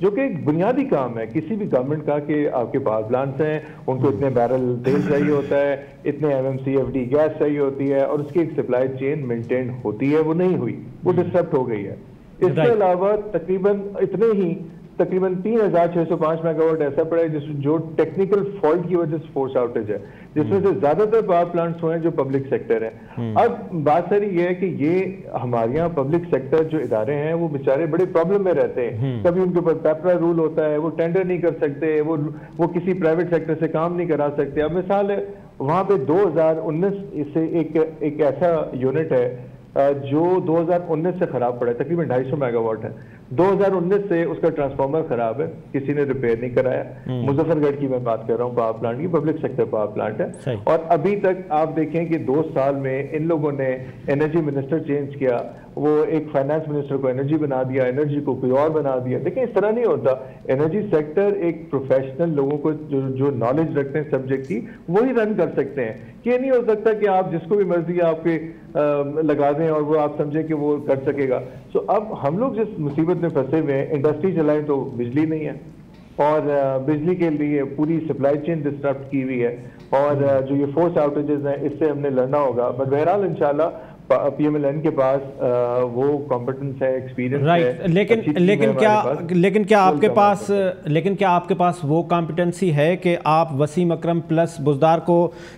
جو کہ ایک بنیادی کام ہے کسی بھی گورنمنٹ کا کہ آپ کے پاور پلانٹس ہیں, ان کو اتنے بیرل تیل چاہیے ہوتا ہے, اتنے MMCFD گیس چاہیے ہوتی ہے, اور اس کی ایک سپلائی چین مینٹین ہوتی ہے, وہ نہیں ہوئی, وہ ڈسٹربٹ ہو گئی ہے. اس کے علاوہ تقریباً 3605 میگا واٹ ایسا پڑا ہے جو ٹیکنیکل فالٹ کی وجہ سے فورس آؤٹیج ہے, جس میں سے زیادہ تر پاور پلانٹس ہوئے ہیں جو پبلک سیکٹر ہیں. اب بات ساری یہ ہے کہ یہ ہمارے یہاں پبلک سیکٹر جو ادارے ہیں وہ بیچارے بڑے پرابلم میں رہتے ہیں. کبھی ان کے اوپر پیپرا رول ہوتا ہے, وہ ٹینڈر نہیں کر سکتے, وہ کسی پرائیویٹ سیکٹر سے کام نہیں کرا سکتے. اب مثال ہے وہاں پہ 2019 سے ایک ایسا یونٹ ہے جو 2019 سے خراب پڑا ہے, تقریباً 250 میگا واٹ ہے. 2019 سے اس کا ٹرانسفارمر خراب ہے, کسی نے ریپیئر نہیں کرایا. مظفر گڑھ کی میں بات کر رہا ہوں, پاور پلانٹ کی, پبلک سیکٹر پاور پلانٹ ہے. اور ابھی تک آپ دیکھیں کہ 2 سال میں ان لوگوں نے انرجی منسٹر چینج کیا, وہ ایک فائنانس منسٹر کو انرجی بنا دیا, انرجی کو کوئی اور بنا دیا. دیکھیں اس طرح نہیں ہوتا. انرجی سیکٹر ایک پروفیشنل لوگوں کو جو نالج رکھتے ہیں سبجیکٹ کی, وہی رن کر سکتے ہیں. یہ نہیں ہو سکتا کہ آپ جس کو بھی مرضی آپ کے لگا دیں اور وہ آپ سمجھیں کہ وہ کر سکے گا. سو اب ہم لوگ جس مصیبت میں پھنسے ہوئے ہیں, انڈسٹری چلائیں تو بجلی نہیں ہے, اور بجلی کے لیے پوری سپلائی چین ڈسٹربٹ کی ہوئی ہے, اور جو یہ فورس آؤٹیجز ہیں اس سے ہم نے لڑنا ہوگا. بٹ بہرحال انشاءاللہ PMLN کے پاس وہ کمپٹنس ہے, ایکسپیرینس ہے. لیکن کیا آپ کے پاس وہ کمپٹنسی ہے کہ آپ وسیم اکرم پلس بزدار کو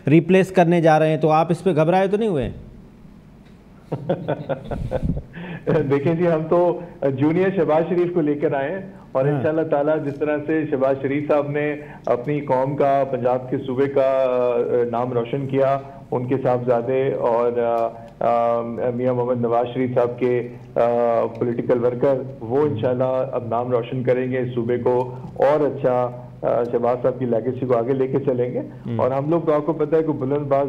ریپلیس کرنے جا رہے ہیں, تو آپ اس پہ گھبرائے تو نہیں ہوئے؟ دیکھیں جی, ہم تو جونیئر شہباز شریف کو لے کر آئے ہیں, اور انشاءاللہ تعالیٰ جس طرح سے شہباز شریف صاحب نے اپنی قوم کا, پنجاب کے صوبے کا نام روشن کیا, ان کے صاحبزادے اور میاں محمد نواز شریف صاحب کے پولیٹیکل ورکر, وہ انشاءاللہ اب نام روشن کریں گے, صوبے کو اور اچھا شہباز صاحب کی لیگیسی کو آگے لے کے چلیں گے. اور ہم لوگ تو آپ کو پتہ ہے کہ بلند باز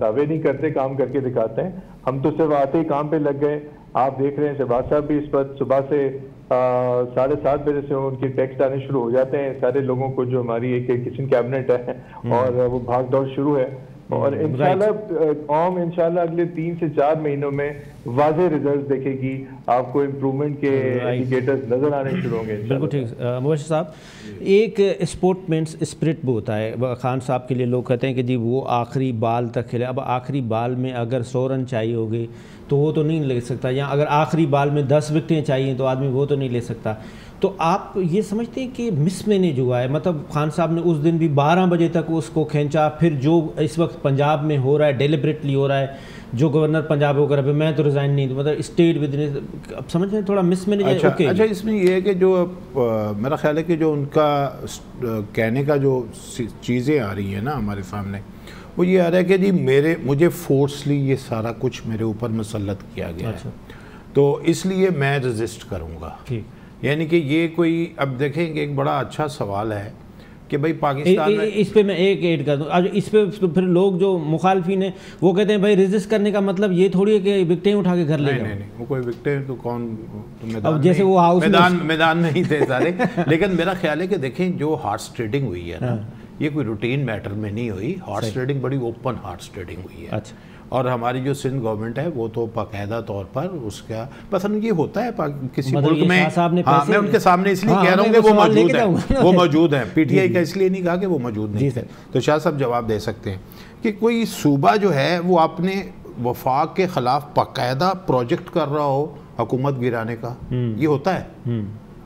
دعوے نہیں کرتے, کام کر کے دکھاتے ہیں. ہم تو صرف آتے ہی کام پہ لگ گئے. آپ دیکھ رہے ہیں شہباز صاحب بھی اس پر صبح سے 7:30 بجے سے ان کی ٹیکسٹ آنے شروع ہو جاتے ہیں سارے لوگوں کو, جو ہماری ایک کچن کیبنٹ ہے, اور وہ بھاگ دوڑ شروع ہے. اور انشاءاللہ قوم انشاءاللہ اگلے 3 سے 4 مہینوں میں واضح ریزلٹ دیکھے گی, آپ کو امپرومنٹ کے انڈیکیٹرز نظر آنے شروع ہوں گے. بالکل ٹھیک. مبشر صاحب, ایک اسپورٹ مینس اسپرٹ بھی ہوتا ہے. خان صاحب کے لیے لوگ کہتے ہیں کہ جی وہ آخری بال تک کھیلے. اب آخری بال میں اگر 100 رن چاہیے ہوگی تو وہ تو نہیں لے سکتا, یا اگر آخری بال میں 10 وکٹیں چاہیے تو آدمی وہ تو نہیں لے سکتا. تو آپ یہ سمجھتے ہیں کہ مس مینیج ہوا ہے؟ مطلب خان صاحب نے اس دن بھی 12 بجے تک اس کو کھینچا, پھر جو اس وقت پنجاب میں ہو رہا ہے ڈیلیبریٹلی ہو رہا ہے, جو گورنر پنجاب ہو کر ابھی میں تو ریزائن نہیں دوں, مطلب اسٹیٹ ود, اب سمجھ رہے ہیں تھوڑا مس مینیج ہے. اچھا, اس میں یہ ہے کہ جو میرا خیال ہے کہ جو ان کا کہنے کا جو چیزیں آ رہی ہیں نا ہمارے سامنے, وہ یہ آ رہا ہے کہ جی مجھے فورسلی یہ سارا کچھ میرے اوپر مسلط کیا گیا ہے, تو اس لیے میں ریزسٹ کروں گا. یعنی کہ یہ کوئی, اب دیکھیں کہ ایک بڑا اچھا سوال ہے کہ بھائی پاکستان میں, اس پہ میں ایک ایڈ کر دوں. اس پہ پھر لوگ جو مخالفین ہیں وہ کہتے ہیں بھائی ریزسٹ کرنے کا مطلب یہ تھوڑی ہے کہ وکٹیں اٹھا کے گھر لے جاؤ. نہیں, وہ کوئی وکٹیں تو کون, جیسے وہ ہاؤس میدان میں ہی تھے سارے. لیکن میرا خیال ہے کہ دیکھیں جو ہارس ٹریڈنگ ہوئی ہے نا, یہ کوئی روٹین میٹر میں نہیں ہوئی. ہارس ٹریڈنگ بڑی اوپن ہارس ٹریڈنگ ہوئی ہے. اچھا. اور ہماری جو سندھ گورنمنٹ ہے وہ تو باقاعدہ طور پر اس کا مثلا یہ ہوتا ہے کسی ملک میں, ہاں میں ان کے سامنے اس لیے کہہ رہا ہوں کہ وہ موجود ہیں, وہ موجود ہیں. پی ٹی آئی کا اس لیے نہیں کہا کہ وہ موجود نہیں تھے, تو شاہ صاحب جواب دے سکتے ہیں کہ کوئی صوبہ جو ہے وہ اپنے وفاق کے خلاف باقاعدہ پروجیکٹ کر رہا ہو حکومت گرانے کا, یہ ہوتا ہے.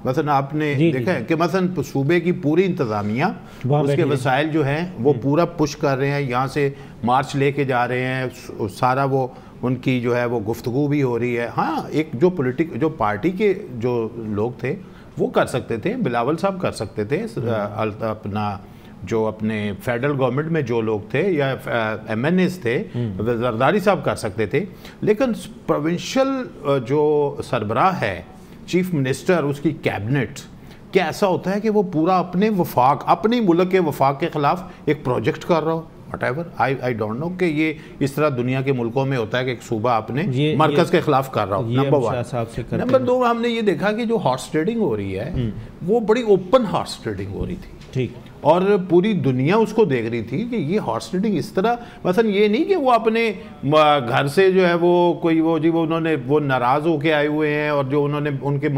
مثلا آپ نے دیکھا ہے کہ مثلا صوبے کی پوری انتظامیہ اس کے وسائل جو ہیں وہ پورا پش کر رہے ہیں, یہاں سے مارچ لے کے جا رہے ہیں, سارا وہ ان کی جو ہے وہ گفتگو بھی ہو رہی ہے. ہاں ایک جو پارٹی کے جو لوگ تھے وہ کر سکتے تھے, بلاول صاحب کر سکتے تھے, اپنا جو اپنے فیڈرل گورنمنٹ میں جو لوگ تھے یا ایم این ایز تھے, زرداری صاحب کر سکتے تھے. لیکن پروونشل جو سربراہ ہے, چیف منسٹر, اس کی کیبنٹ, کیا ایسا ہوتا ہے کہ وہ پورا اپنے وفاق, اپنے ملک کے وفاق کے خلاف ایک پروجیکٹ کر رہا ہو؟ Whatever I don't know کہ یہ اس طرح دنیا کے ملکوں میں ہوتا ہے کہ ایک صوبہ اپنے مرکز کے خلاف کر رہا ہو. نمبر 1. نمبر 2 ہم نے یہ دیکھا کہ جو ہارس ٹریڈنگ ہو رہی ہے وہ بڑی اوپن ہارس ٹریڈنگ ہو رہی تھی. ٹھیک. اور پوری دنیا اس کو دیکھ رہی تھی کہ یہ ہارس ٹریڈنگ اس طرح, مثلا یہ نہیں کہ وہ اپنے گھر سے جو ہے وہ کوئی وہ انہوں نے وہ ناراض ہو کے آئے ہوئے ہیں, اور جو انہوں نے ان کے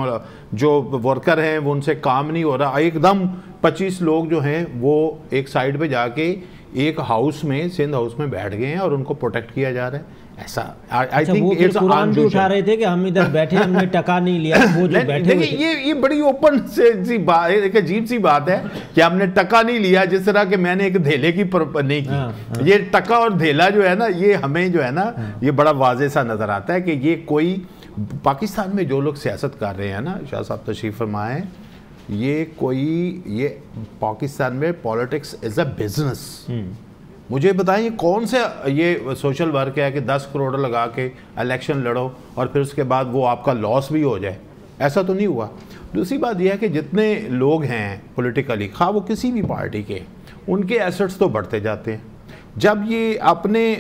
جو ورکر ہیں وہ ان سے کام نہیں ہو رہا, ایک دم 25 لوگ جو ہیں وہ ایک سائڈ پہ جا کے ایک ہاؤس میں, سندھ ہاؤس میں بیٹھ گئے ہیں اور ان کو پروٹیکٹ کیا جا رہا ہے. ایسا آئی تھنک اٹس قرآن بھی اٹھا رہے تھے کہ ہم ادھر بیٹھے, ہم نے ٹکا نہیں لیا. وہ جو بیٹھے ہوئے یہ بڑی اوپن سی بات, ایک عجیب سی بات ہے کہ ہم نے ٹکا نہیں لیا, جس طرح کہ میں نے ایک دھیلے کی نہیں کی. یہ ٹکا اور دھیلا جو ہے نا, یہ ہمیں جو ہے نا یہ بڑا واضح سا نظر آتا ہے کہ یہ کوئی پاکستان میں جو لوگ سیاست کر رہے ہیں نا, شاہ صاحب تشریف فرمائیں, یہ پاکستان میں پالیٹکس از اے بزنس. مجھے بتائیں یہ کون سے یہ سوشل ورک ہے کہ 10 کروڑ لگا کے الیکشن لڑو اور پھر اس کے بعد وہ آپ کا لاس بھی ہو جائے؟ ایسا تو نہیں ہوا. دوسری بات یہ ہے کہ جتنے لوگ ہیں پولیٹیکلی, خواہ وہ کسی بھی پارٹی کے, ان کے ایسٹس تو بڑھتے جاتے ہیں. جب یہ اپنے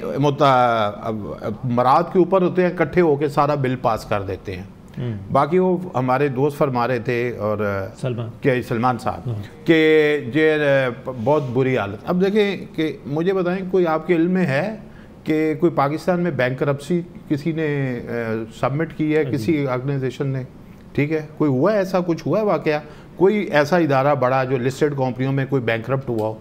مراد کے اوپر ہوتے ہیں, اکٹھے ہو کے سارا بل پاس کر دیتے ہیں. باقی وہ ہمارے دوست فرما رہے تھے اور سلمان صاحب کہ یہ بہت بری حالت. اب دیکھیں کہ مجھے بتائیں کوئی آپ کے علم میں ہے کہ کوئی پاکستان میں بینک کرپسی کسی نے سبمٹ کی ہے, کسی آرگنائزیشن نے؟ ٹھیک ہے, کوئی ہوا ہے ایسا, کچھ ہوا ہے واقعہ, کوئی ایسا ادارہ بڑا جو لسٹڈ کمپنیوں میں کوئی بینک کرپٹ ہوا ہو؟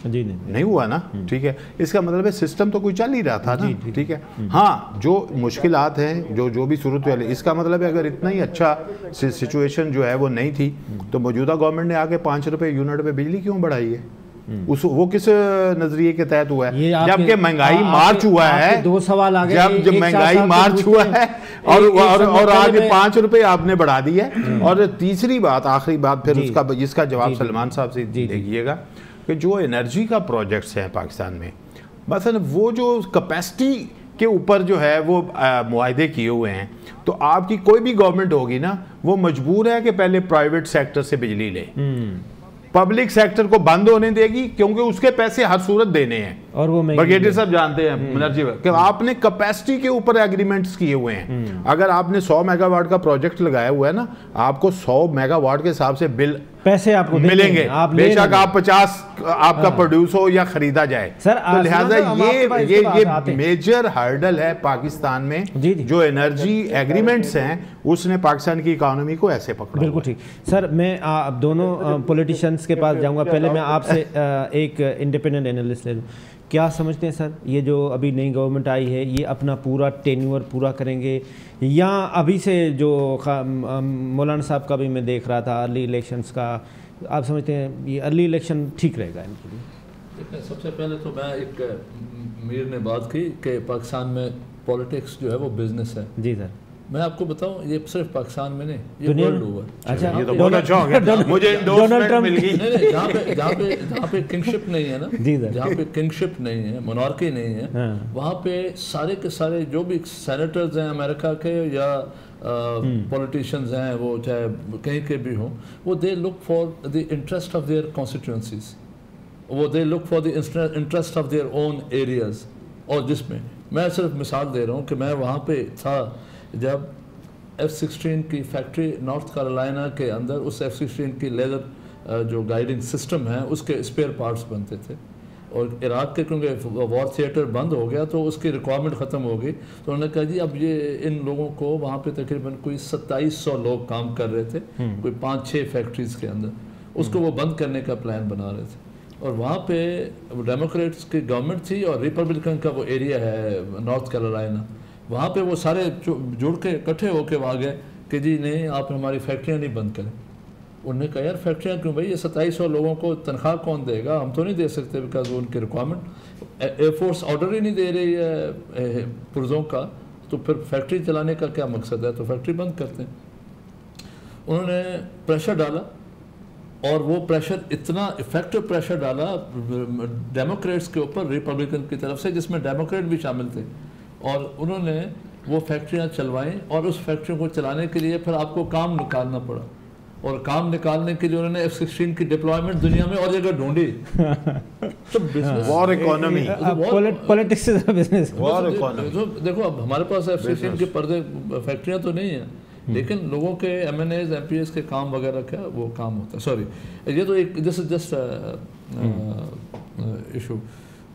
جی نہیں ہوا نا. ٹھیک ہے, اس کا مطلب ہے سسٹم تو کوئی چل ہی رہا تھا نا. ٹھیک ہے, ہاں جو مشکلات ہیں, جو بھی صورت حال ہے, اس کا مطلب ہے اگر اتنا ہی اچھا سچویشن جو ہے وہ نہیں تھی تو موجودہ گورنمنٹ نے آ کے 5 روپے یونٹ پہ بجلی کیوں بڑھائی ہے؟ وہ کس نظریے کے تحت ہوا ہے؟ جبکہ مہنگائی مارچ ہوا ہے, 2 سوال آگے, جب مہنگائی مارچ ہوا ہے اور آج 5 روپے آپ نے بڑھا دی ہے. اور تیسری بات, آخری بات, پھر اس کا جواب سلمان صاحب سے دیکھیے گا کہ جو انرجی کا پروجیکٹس ہیں پاکستان میں, مثلا وہ جو کیپیسٹی کے اوپر جو ہے وہ معاہدے کیے ہوئے ہیں, تو آپ کی کوئی بھی گورنمنٹ ہوگی نا, وہ مجبور ہے کہ پہلے پرائیویٹ سیکٹر سے بجلی لے, پبلک سیکٹر کو بند ہونے دے گی کیونکہ اس کے پیسے ہر صورت دینے ہیں. اور وہ بریگیڈیئر صاحب جانتے ہیں انرجی کہ آپ نے کیپیسٹی کے اوپر ایگریمنٹس کیے ہوئے ہیں. اگر آپ نے 100 میگا واٹ کا پروجیکٹ لگایا ہوا ہے نا, آپ کو 100 میگا واٹ کے حساب سے بل پیسے آپ کو ملیں گے, بے شک آپ 50 آپ کا پروڈیوس ہو یا خریدا جائے. تو لہٰذا یہ میجر ہرڈل ہے پاکستان میں, جو انرجی ایگریمنٹس ہیں اس نے پاکستان کی اکانومی کو ایسے پکڑا. بالکل ٹھیک. سر میں اب دونوں پولیٹیشینس کے پاس جاؤں گا, پہلے میں آپ سے ایک انڈیپینڈنٹ انالسٹ لے لوں. کیا سمجھتے ہیں سر, یہ جو ابھی نئی گورنمنٹ آئی ہے یہ اپنا پورا ٹینیور پورا کریں گے, یا ابھی سے جو مولانا صاحب کا بھی میں دیکھ رہا تھا ارلی الیکشنز کا, آپ سمجھتے ہیں یہ ارلی الیکشن ٹھیک رہے گا ان کے لیے؟ دیکھیں, سب سے پہلے تو میں ایک میر نے بات کی کہ پاکستان میں پولیٹکس جو ہے وہ بزنس ہے. جی سر, میں آپ کو بتاؤں یہ صرف پاکستان میں نہیں, یہ ورلڈ اوور. اچھا, یہ تو بہت اچھا ہو گیا, مجھے انڈورسمنٹ مل گئی. نہیں, جہاں پہ کنگشپ نہیں ہے نا, جہاں پہ کنگشپ نہیں ہے, مونارکی نہیں ہے, وہاں پہ سارے کے سارے جو بھی سینیٹرز ہیں امریکہ کے یا پولیٹیشینز ہیں, وہ چاہے کہیں کے بھی ہوں, وہ they look for the interest of their constituencies, وہ they look for the interest of their own areas. اور جس میں صرف مثال دے رہا ہوں کہ میں وہاں پہ تھا جب F-16 کی فیکٹری نارتھ کیرولائنا کے اندر, اس F-16 کی لیدر جو گائیڈنگ سسٹم ہے اس کے اسپیئر پارٹس بنتے تھے, اور عراق کے کیونکہ وار تھیٹر بند ہو گیا تو اس کی ریکوائرمنٹ ختم ہو گئی, تو انہوں نے کہا جی اب یہ ان لوگوں کو, وہاں پہ تقریباً کوئی 2700 لوگ کام کر رہے تھے کوئی 5-6 فیکٹریز کے اندر, اس کو وہ بند کرنے کا پلان بنا رہے تھے. اور وہاں پہ ڈیموکریٹس کی گورنمنٹ تھی اور ریپبلکن کا وہ ایریا ہے نارتھ کیرولائنا, وہاں پہ وہ سارے جڑ کے اکٹھے ہو کے وہاں گئے کہ جی نہیں, آپ ہماری فیکٹریاں نہیں بند کریں. انہوں نے کہا یار فیکٹریاں کیوں بھائی, یہ 2700 لوگوں کو تنخواہ کون دے گا, ہم تو نہیں دے سکتے بیکاز وہ ان کی ریکوائرمنٹ, ایئر فورس آرڈر ہی نہیں دے رہی ہے پرزوں کا, تو پھر فیکٹری چلانے کا کیا مقصد ہے, تو فیکٹری بند کرتے ہیں. انہوں نے پریشر ڈالا, اور وہ پریشر اتنا افیکٹو پریشر ڈالا ڈیموکریٹس کے اوپر ریپبلکن کی طرف سے, جس میں ڈیموکریٹ بھی شامل تھے, اور انہوں نے وہ فیکٹریاں چلوائیں, اور اس فیکٹریوں کو چلانے کے لیے پھر آپ کو کام نکالنا پڑا. اور کام نکالنے کے لیے انہوں نے F-16 کی ڈپلائمنٹ دنیا میں اور جگہ ڈھونڈی. تو business war economy politics is business. War economy. دیکھو اب ہمارے پاس F-16 کے پردے فیکٹریاں تو نہیں ہیں, لیکن لوگوں کے MNAs MPs کے کام وغیرہ کا وہ کام ہوتا ہے. سوری, یہ تو ایک دس از جسٹ ایشو.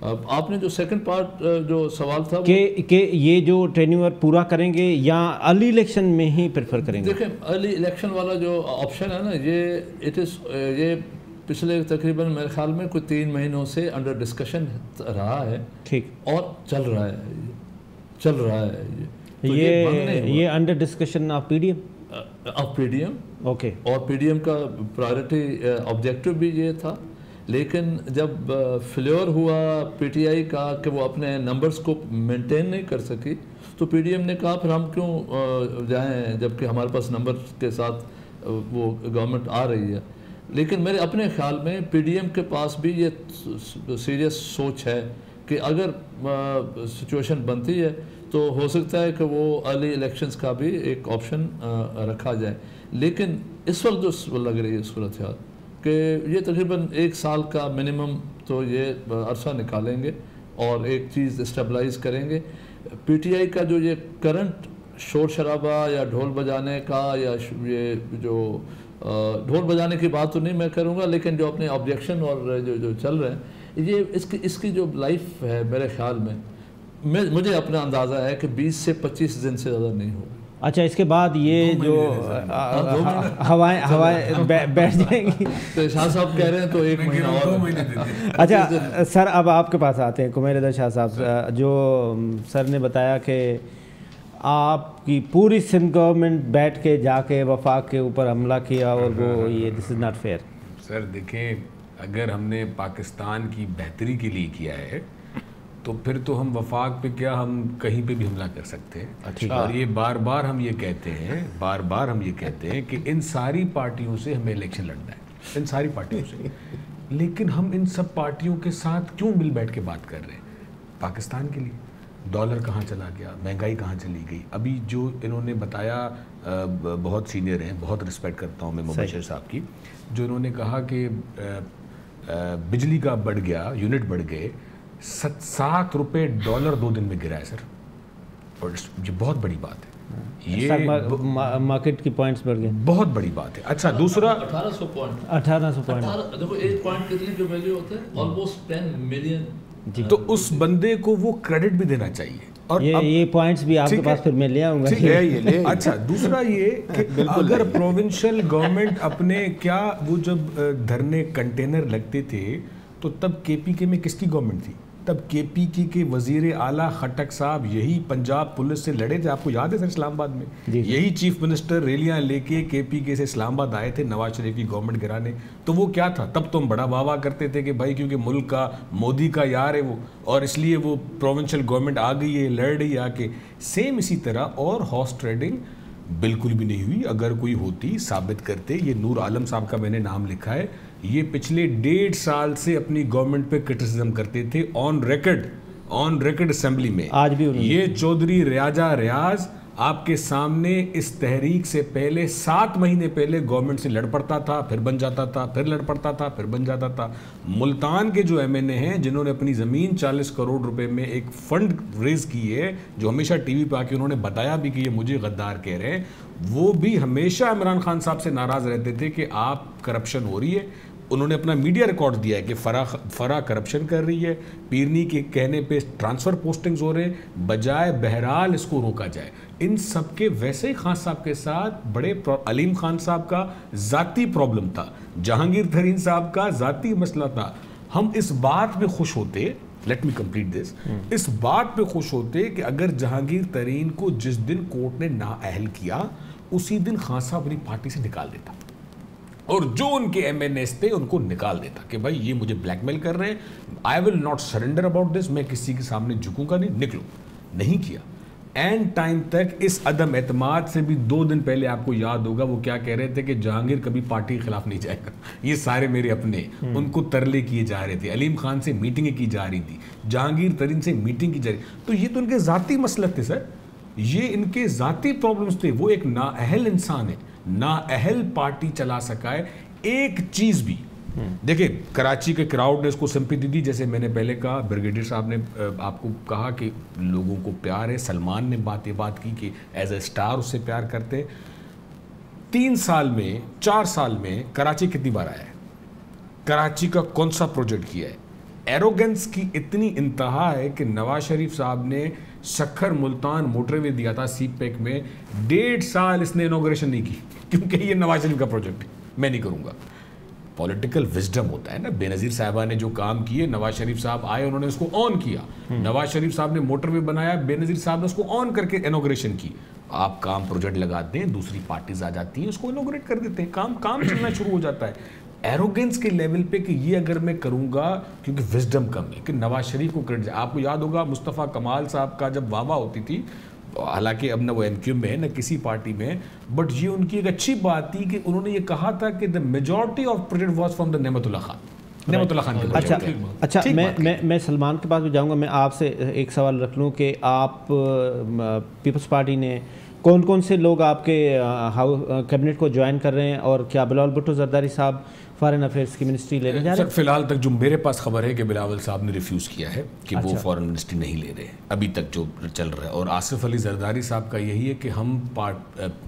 آپ نے جو سیکنڈ پارٹ جو سوال تھا کہ یہ جو ٹینیور پورا کریں گے یا ارلی الیکشن میں ہی پریفر کریں گے. دیکھیں ارلی الیکشن والا جو آپشن ہے نا, یہ پچھلے تقریباً میرے خیال میں کوئی 3 مہینوں سے انڈر ڈسکشن رہا ہے. ٹھیک. اور چل رہا ہے یہ under discussion of PDM. Okay. اور پی ڈی ایم کا پرائرٹی آبجیکٹو بھی یہ تھا, لیکن جب فیلیور ہوا پی ٹی آئی کا کہ وہ اپنے نمبرز کو مینٹین نہیں کر سکی, تو پی ڈی ایم نے کہا پھر ہم کیوں جائیں جبکہ ہمارے پاس نمبر کے ساتھ وہ گورنمنٹ آ رہی ہے. لیکن میرے اپنے خیال میں پی ڈی ایم کے پاس بھی یہ سیریس سوچ ہے کہ اگر سچویشن بنتی ہے تو ہو سکتا ہے کہ وہ ارلی الیکشنز کا بھی ایک آپشن رکھا جائے. لیکن اس وقت جو لگ رہی ہے صورتحال کہ یہ تقریباً 1 سال کا منیمم تو یہ عرصہ نکالیں گے اور ایک چیز اسٹیبلائز کریں گے. پی ٹی آئی کا جو یہ کرنٹ شور شرابہ یا ڈھول بجانے کا, یا یہ جو ڈھول بجانے کی بات تو نہیں میں کروں گا, لیکن جو اپنے آبجیکشن اور جو چل رہے ہیں, یہ اس کی جو لائف ہے میرے خیال میں مجھے اپنا اندازہ ہے کہ 20 سے 25 دن سے زیادہ نہیں ہوگا. اچھا, اس کے بعد یہ جو ہوائیں بیٹھ جائیں گی. تو شاہ صاحب کہہ رہے ہیں تو 1 مہینہ اور. اچھا سر, اب آپ کے پاس آتے ہیں قمیر رضا شاہ صاحب. جو سر نے بتایا کہ آپ کی پوری سندھ گورنمنٹ بیٹھ کے جا کے وفاق کے اوپر حملہ کیا, اور وہ یہ دس از ناٹ فیئر. سر دیکھیں, اگر ہم نے پاکستان کی بہتری کے لیے کیا ہے تو پھر تو ہم وفاق پہ کیا, ہم کہیں پہ بھی حملہ کر سکتے ہیں. اور یہ بار بار ہم یہ کہتے ہیں کہ ان ساری پارٹیوں سے ہمیں الیکشن لڑنا ہے, ان ساری پارٹیوں سے. لیکن ہم ان سب پارٹیوں کے ساتھ کیوں مل بیٹھ کے بات کر رہے ہیں؟ پاکستان کے لیے. ڈالر کہاں چلا گیا, مہنگائی کہاں چلی گئی. ابھی جو انہوں نے بتایا, بہت سینئر ہیں, بہت رسپیکٹ کرتا ہوں میں مبشر صاحب کی, جو انہوں نے کہا کہ بجلی کا بڑھ گیا, یونٹ بڑھ گئے, 7 روپے ڈالر 2 دن میں گرا ہے سر. اور یہ بہت بڑی بات ہے, یہ مارکیٹ کی پوائنٹس بڑھ گئے, بہت بڑی بات ہے. اچھا دوسرا 1800 پوائنٹ. دیکھو ایک پوائنٹ کتنے جو ویلیو ہوتا ہے, آلموسٹ 10 ملین. تو اس بندے کو وہ کریڈٹ بھی دینا چاہیے. اور یہ پوائنٹس بھی آپ کے پاس پھر میں لے آؤں گا. اچھا دوسرا یہ کہ اگر پروونشل گورنمنٹ اپنے کیا, وہ جب دھرنے کنٹینر لگتے تھے تو تب کے پی کے میں کس کی گورنمنٹ تھی؟ تب کے پی کے وزیر اعلیٰ خٹک صاحب یہی پنجاب پولیس سے لڑے تھے. آپ کو یاد ہے سر اسلام آباد میں یہی چیف منسٹر ریلیاں لے کے پی کے سے اسلام آباد آئے تھے نواز شریف کی گورنمنٹ گرانے. تو وہ کیا تھا, تب تو ہم بڑا واہ واہ کرتے تھے کہ بھائی کیونکہ ملک کا مودی کا یار ہے وہ, اور اس لیے وہ پروونشل گورنمنٹ آ گئی ہے, لڑ رہی آ کے. سیم اسی طرح. اور ہارس ٹریڈنگ بالکل بھی نہیں ہوئی. اگر کوئی ہوتی ثابت کرتے. یہ نور عالم صاحب کا میں نے نام لکھا ہے, یہ پچھلے 1.5 سال سے اپنی گورنمنٹ پہ کرٹیسزم کرتے تھے آن ریکڈ اسمبلی میں. آج بھی یہ چودھری ریاض آپ کے سامنے اس تحریک سے پہلے 7 مہینے پہلے گورنمنٹ سے لڑ پڑتا تھا, پھر بن جاتا تھا, پھر لڑ پڑتا تھا, پھر بن جاتا تھا. ملتان کے جو ایم این اے ہیں جنہوں نے اپنی زمین 40 کروڑ روپے میں ایک فنڈ ریز کی ہے, جو ہمیشہ ٹی وی پہ آ کے انہوں نے بتایا بھی کہ یہ مجھے غدار کہہ رہے ہیں, وہ بھی ہمیشہ عمران خان صاحب سے ناراض رہتے تھے کہ آپ کرپشن ہو رہی ہے. انہوں نے اپنا میڈیا ریکارڈ دیا ہے کہ فرا کرپشن کر رہی ہے, پیرنی کے کہنے پہ ٹرانسفر پوسٹنگز ہو رہے ہیں, بجائے بہرحال اس کو روکا جائے. ان سب کے ویسے ہی خان صاحب کے ساتھ بڑے علیم خان صاحب کا ذاتی پرابلم تھا, جہانگیر ترین صاحب کا ذاتی مسئلہ تھا. ہم اس بات پہ خوش ہوتے, لیٹ می کمپلیٹ دس, اس بات پہ خوش ہوتے کہ اگر جہانگیر ترین کو جس دن کورٹ نے نااہل کیا اسی دن خان صاحب اپنی پارٹی سے نکال دیتا, اور جو ان کے ایم این ایس تھے ان کو نکال دیتا کہ بھائی یہ مجھے بلیک میل کر رہے ہیں, I will not surrender about this, میں کسی کے سامنے جھکوں گا نہیں, نکلو. نہیں کیا. اینڈ ٹائم تک اس عدم اعتماد سے بھی 2 دن پہلے آپ کو یاد ہوگا وہ کیا کہہ رہے تھے کہ جہانگیر کبھی پارٹی کے خلاف نہیں جائے گا, یہ سارے میرے اپنے, ان کو ترلے کیے جا رہے تھے, علیم خان سے میٹنگیں کی جا رہی تھی, جہانگیر ترین سے میٹنگ کی جا رہی. تو یہ تو ان کے ذاتی مسئلہ تھے سر, یہ ان کے ذاتی پرابلمز تھے. وہ ایک نااہل انسان ہے, نااہل پارٹی چلا سکا ہے ایک چیز بھی. دیکھیں کراچی کے کراؤڈ نے اس کو سمپیتی دی, جیسے میں نے پہلے کہا, بریگیڈیئر صاحب نے آپ کو کہا کہ لوگوں کو پیار ہے. سلمان نے بات کی کہ ایز اے اسٹار اس سے پیار کرتے. 3 سال میں 4 سال میں کراچی کتنی بار آیا ہے, کراچی کا کون سا پروجیکٹ کیا ہے. ایروگنس کی اتنی انتہا ہے کہ نواز شریف صاحب نے سکھر ملتان موٹر وے دیا تھا سی پیک میں, 1.5 سال اس نے انوگریشن نہیں کی کیونکہ یہ نواز شریف کا پروجیکٹ ہے, میں نہیں کروں گا. پولیٹیکل وزڈم ہوتا ہے نا. بے نظیر صاحبہ نے جو کام کیے, نواز شریف صاحب آئے, انہوں نے اس کو آن کیا. نواز شریف صاحب نے موٹر وے بنایا, بے نظیر صاحب نے اس کو آن کر کے انوگریشن کی. آپ کام پروجیکٹ لگاتے ہیں, دوسری پارٹیز آ جاتی ہیں, اس کو انوگریٹ کر دیتے ہیں, کام چلنا شروع ہو جاتا ہے. ایروگنس کے لیول پہ کہ یہ اگر میں کروں گا, کیونکہ وزڈم کم ہے کہ نواز شریف کو کریڈٹ. آپ کو یاد ہوگا مصطفیٰ کمال صاحب کا جب واہ ہوتی تھی, حالانکہ اب نہ وہ MQ میں ہے نہ کسی پارٹی میں, بٹ یہ ان کی ایک اچھی بات تھی کہ انہوں نے یہ کہا تھا کہ the majority of project was from the نعمت اللہ خان کے پروجیکٹ. اچھا میں سلمان کے پاس بھی جاؤں گا. میں آپ سے ایک سوال رکھ لوں کہ آپ پیپلز پارٹی نے کون سے لوگ آپ کے کیبنٹ کو جوائن کر رہے ہیں, اور کیا بلاول بھٹو زرداری صاحب فارن افیئرس کی منسٹری لینے جا رہے ہیں؟ فی الحال تک جو میرے پاس خبر ہے کہ بلاول صاحب نے ریفیوز کیا ہے کہ وہ فارن منسٹری نہیں لے رہے ابھی تک جو چل رہا ہے. اور آصف علی زرداری صاحب کا یہی ہے کہ ہم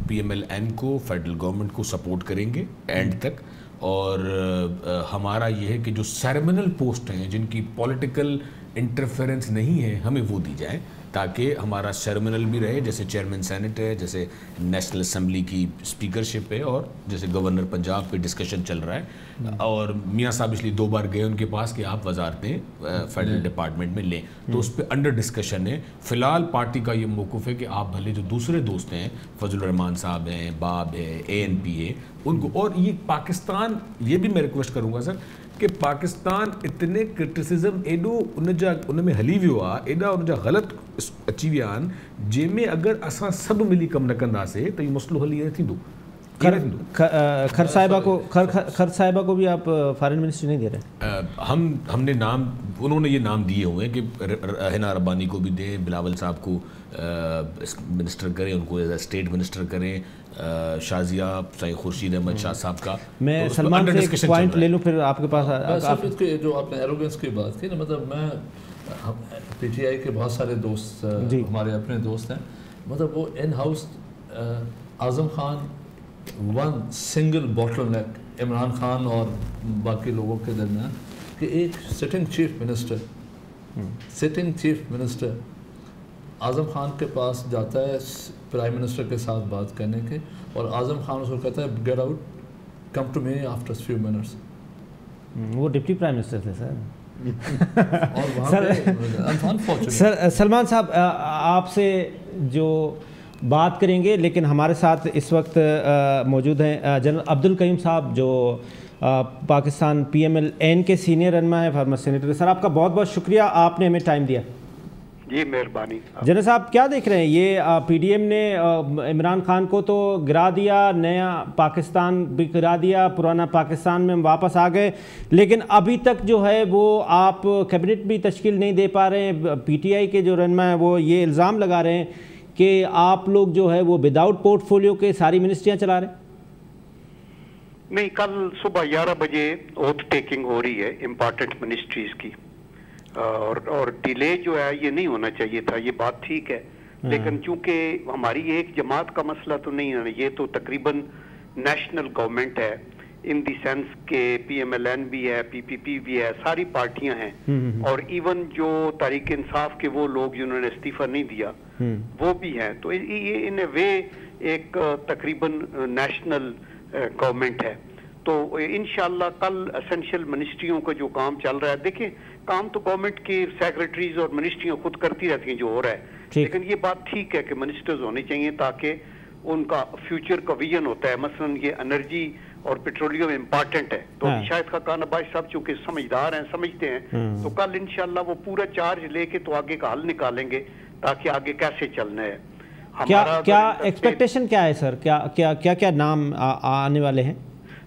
PMLN کو, فیڈرل گورنمنٹ کو سپورٹ کریں گے اینڈ تک. اور ہمارا یہ ہے کہ جو سیریمنل پوسٹ ہیں جن کی پولیٹیکل انٹرفیرنس نہیں ہے, ہمیں وہ دی جائیں تاکہ ہمارا سیریمنل بھی رہے, جیسے چیئرمین سینٹ ہے, جیسے نیشنل اسمبلی کی اسپیکرشپ ہے, اور جیسے گورنر پنجاب پہ ڈسکشن چل رہا ہے. اور میاں صاحب اس لیے 2 بار گئے ان کے پاس کہ آپ وزارتیں فیڈرل ڈپارٹمنٹ میں لیں, تو اس پہ انڈر ڈسکشن ہے. فی الحال پارٹی کا یہ موقف ہے کہ آپ بھلے جو دوسرے دوست ہیں, فضل الرحمان صاحب ہیں, باب ہے, ANP ہے, ان کو. اور یہ پاکستان, یہ بھی میں ریکویسٹ کروں گا سر کہ پاکستان اتنے کرٹیسزم ایڈو ان میں ہلی ویو ایڈا ان غلط اچیویان جے میں اگر اساں سب ملی کم نہ کندا سے تو یہ مسئلہ حل یہ تھی دو. خر صاحبہ کو بھی آپ فارن منسٹری نہیں دے رہے؟ ہم نے نام, انہوں نے یہ نام دیے ہوئے ہیں کہ ہنا ربانی کو بھی دیں, بلاول صاحب کو منسٹر کریں, ان کو ایز اے اسٹیٹ منسٹر کریں, شازیہ سعید خورشید احمد شاہ صاحب کا. میں سلمان سے ایک پوائنٹ لے لوں پھر آپ کے پاس. جو آپ نے ایروگنس کی بات کی نا, مطلب میں PTI کے بہت سارے دوست ہمارے اپنے دوست ہیں, مطلب وہ in house Azam Khan one single bottleneck Imran Khan اور باقی لوگوں کے درمیان کہ ایک sitting chief minister Azam Khan کے پاس جاتا ہے پرائم منسٹر کے ساتھ بات کرنے کے, اور اعظم خان اس کو کہتا ہے get out, come to me after few minutes. وہ ڈپٹی پرائم منسٹر تھے سر. سلمان صاحب آپ سے جو بات کریں گے, لیکن ہمارے ساتھ اس وقت موجود ہیں جنرل عبد القیوم صاحب جو پاکستان PMLN کے سینئر رہنما ہے, فارمر سینیٹر. سر آپ کا بہت بہت شکریہ, آپ نے ہمیں ٹائم دیا. جی مہربانی. جنرل صاحب کیا دیکھ رہے ہیں, یہ PDM نے عمران خان کو تو گرا دیا, نیا پاکستان بھی گرا دیا, پرانا پاکستان میں ہم واپس آ گئے, لیکن ابھی تک جو ہے وہ آپ کیبنٹ بھی تشکیل نہیں دے پا رہے ہیں. PTI کے جو رہنما ہیں وہ یہ الزام لگا رہے ہیں کہ آپ لوگ جو ہے وہ وداؤٹ پورٹ فولیو کے ساری منسٹریاں چلا رہے ہیں. نہیں, کل صبح 11 بجے اوتھ ٹیکنگ ہو رہی ہے امپارٹنٹ منسٹریز کی, اور ڈیلے جو ہے یہ نہیں ہونا چاہیے تھا, یہ بات ٹھیک ہے, لیکن چونکہ ہماری ایک جماعت کا مسئلہ تو نہیں ہے, یہ تو تقریباً نیشنل گورنمنٹ ہے ان دی سینس کہ PMLN بھی ہے, PPP بھی ہے, ساری پارٹیاں ہیں, اور ایون جو تحریک انصاف کے وہ لوگ جنہوں نے استعفیٰ نہیں دیا وہ بھی ہیں, تو یہ ان اے وے ایک تقریباً نیشنل گورنمنٹ ہے. تو انشاءاللہ کل اسینشل منسٹریوں کا جو کام چل رہا ہے, دیکھیں کام تو گورنمنٹ کی سیکرٹریز اور منسٹریاں خود کرتی رہتی ہیں جو ہو رہا ہے, لیکن یہ بات ٹھیک ہے کہ منسٹرز ہونے چاہیے تاکہ ان کا فیوچر کا ویژن ہوتا ہے. مثلا یہ انرجی اور پیٹرولیم امپارٹنٹ ہے, تو شاید خاقان عباس صاحب چونکہ سمجھدار ہیں, سمجھتے ہیں, تو کل انشاءاللہ وہ پورا چارج لے کے تو آگے کا حل نکالیں گے تاکہ آگے کیسے چلنا ہے. کیا ایکسپیکٹیشن کیا ہے سر, کیا نام آنے والے ہیں؟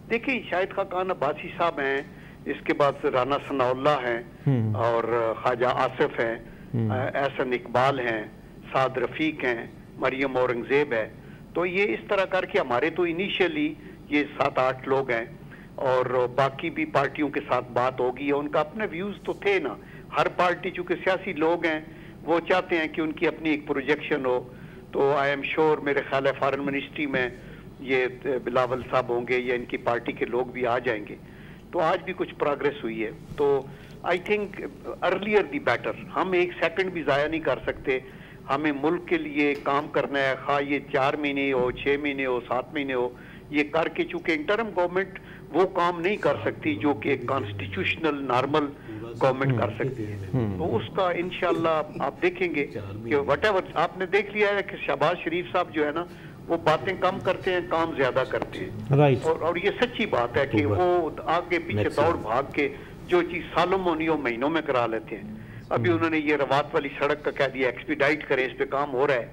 دیکھیں شاہد خاقان عباسی صاحب ہیں, اس کے بعد رانا ثناء اللہ ہیں, اور خواجہ آصف ہیں, احسن اقبال ہیں, سعد رفیق ہیں, مریم اورنگزیب ہے. تو یہ اس طرح کر کے ہمارے تو انیشیلی یہ 7-8 لوگ ہیں اور باقی بھی پارٹیوں کے ساتھ بات ہوگی. ان کا اپنے ویوز تو تھے نا, ہر پارٹی چونکہ سیاسی لوگ ہیں وہ چاہتے ہیں کہ ان کی اپنی ایک پروجیکشن ہو. تو آئی ایم شیور میرے خیال ہے فارن منسٹری میں یہ بلاول صاحب ہوں گے یا ان کی پارٹی کے لوگ بھی آ جائیں گے. تو آج بھی کچھ پروگریس ہوئی ہے. تو I think earlier the better. ہم 1 سیکنڈ بھی ضائع نہیں کر سکتے. ہمیں ملک کے لیے کام کرنا ہے, خواہ یہ 4 مہینے ہو, 6 مہینے ہو, 7 مہینے ہو, یہ کر کے, چونکہ انٹرم گورنمنٹ وہ کام نہیں کر سکتی جو کہ ایک کانسٹیٹیوشنل نارمل گورنمنٹ کر سکتی ہے. تو اس کا انشاءاللہ آپ دیکھیں گے کہ وٹ ایور آپ نے دیکھ لیا ہے کہ شہباز شریف صاحب جو ہے نا وہ باتیں کم کرتے ہیں, کام زیادہ کرتے ہیں. اور یہ سچی بات ہے کہ وہ آگے پیچھے دوڑ بھاگ کے جو چیز سالوں میں اور مہینوں میں کرا لیتے ہیں. ابھی انہوں نے یہ روات والی سڑک کا کہہ دیا ایکسپیڈائٹ کریں, اس پہ کام ہو رہا ہے.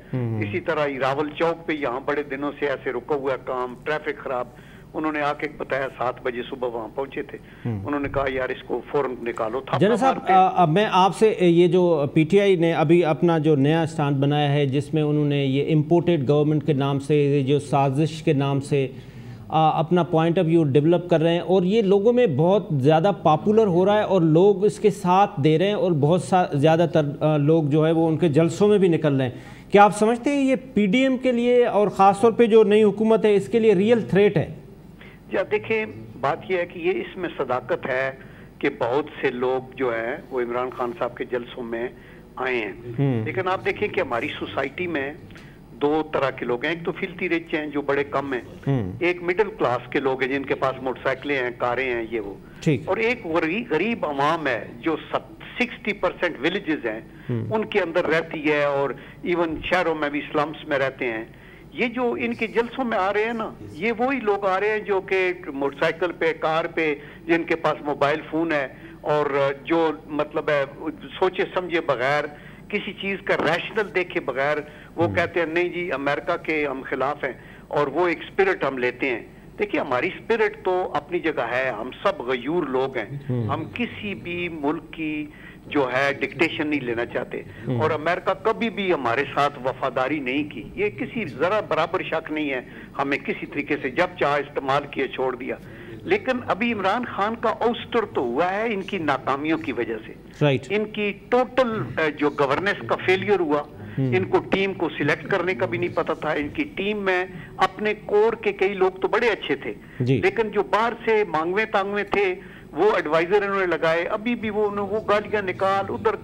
اسی طرح راول چوک پہ یہاں بڑے دنوں سے ایسے رکا ہوا کام, ٹریفک خراب. انہوں نے آ کے بتایا 7 بجے صبح وہاں پہنچے تھے. انہوں نے کہا یار اس کو فوراً نکالو. جنرل صاحب میں آپ سے یہ جو پی ٹی آئی نے ابھی اپنا جو نیا اسٹانڈ بنایا ہے جس میں انہوں نے یہ امپورٹڈ گورنمنٹ کے نام سے, جو سازش کے نام سے اپنا پوائنٹ آف ویو ڈیولپ کر رہے ہیں, اور یہ لوگوں میں بہت زیادہ پاپولر ہو رہا ہے اور لوگ اس کے ساتھ دے رہے ہیں, اور بہت زیادہ تر لوگ جو ہے وہ ان کے جلسوں میں بھی نکل رہے ہیں. کیا آپ سمجھتے ہیں یہ پی ڈی ایم کے لیے اور خاص طور پہ جو نئی حکومت ہے اس کے لیے ریئل تھریٹ ہے؟ دیکھیں بات یہ ہے کہ یہ اس میں صداقت ہے کہ بہت سے لوگ جو ہیں وہ عمران خان صاحب کے جلسوں میں آئے ہیں. لیکن آپ دیکھیں کہ ہماری سوسائٹی میں 2 طرح کے لوگ ہیں. ایک تو فلتی رچ ہیں جو بڑے کم ہیں, ایک مڈل کلاس کے لوگ ہیں جن کے پاس موٹر سائیکلیں ہیں, کاریں ہیں, یہ وہ, اور ایک غریب عوام ہے جو 60% ولیجز ہیں ان کے اندر رہتی ہے, اور ایون شہروں میں بھی سلمز میں رہتے ہیں. یہ جو ان کے جلسوں میں آ رہے ہیں نا, یہ وہی لوگ آ رہے ہیں جو کہ موٹر سائیکل پہ, کار پہ, جن کے پاس موبائل فون ہے, اور جو مطلب ہے سوچے سمجھے بغیر, کسی چیز کا ریشنل دیکھے بغیر وہ کہتے ہیں نہیں جی امریکہ کے ہم خلاف ہیں, اور وہ ایک اسپرٹ ہم لیتے ہیں. دیکھیے ہماری اسپرٹ تو اپنی جگہ ہے, ہم سب غیور لوگ ہیں, ہم کسی بھی ملک کی جو ہے ڈکٹیشن نہیں لینا چاہتے, اور امریکہ کبھی بھی ہمارے ساتھ وفاداری نہیں کی, یہ کسی ذرا برابر شک نہیں ہے. ہمیں کسی طریقے سے جب چاہ استعمال کیا, چھوڑ دیا. لیکن ابھی عمران خان کا اوسٹر تو ہوا ہے ان کی ناکامیوں کی وجہ سے, ان کی ٹوٹل جو گورننس کا فیلئر ہوا. ان کو ٹیم کو سلیکٹ کرنے کا بھی نہیں پتا تھا. ان کی ٹیم میں اپنے کور کے کئی لوگ تو بڑے اچھے تھے, لیکن جو باہر سے مانگویں تانگویں تھے وہ ایڈوائزر انہوں نے لگائے. ابھی بھی وہ گالیاں نکال, ادھر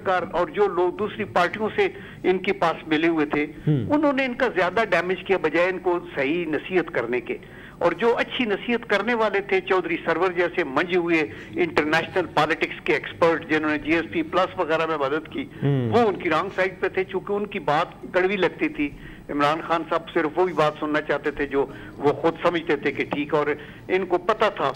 کر, اور جو لوگ دوسری پارٹیوں سے ان کے پاس ملے ہوئے تھے انہوں نے ان کا زیادہ ڈیمیج کیا بجائے ان کو صحیح نصیحت کرنے کے. اور جو اچھی نصیحت کرنے والے تھے, چودھری سرور جیسے منجے ہوئے انٹرنیشنل پالیٹکس کے ایکسپرٹ جنہوں نے جی ایس پی پلس وغیرہ میں مدد کی, وہ ان کی رانگ سائڈ پہ تھے, چونکہ ان کی بات کڑوی لگتی تھی. عمران خان صاحب صرف وہی بات سننا چاہتے تھے جو وہ خود سمجھتے تھے کہ ٹھیک, اور ان کو پتا تھا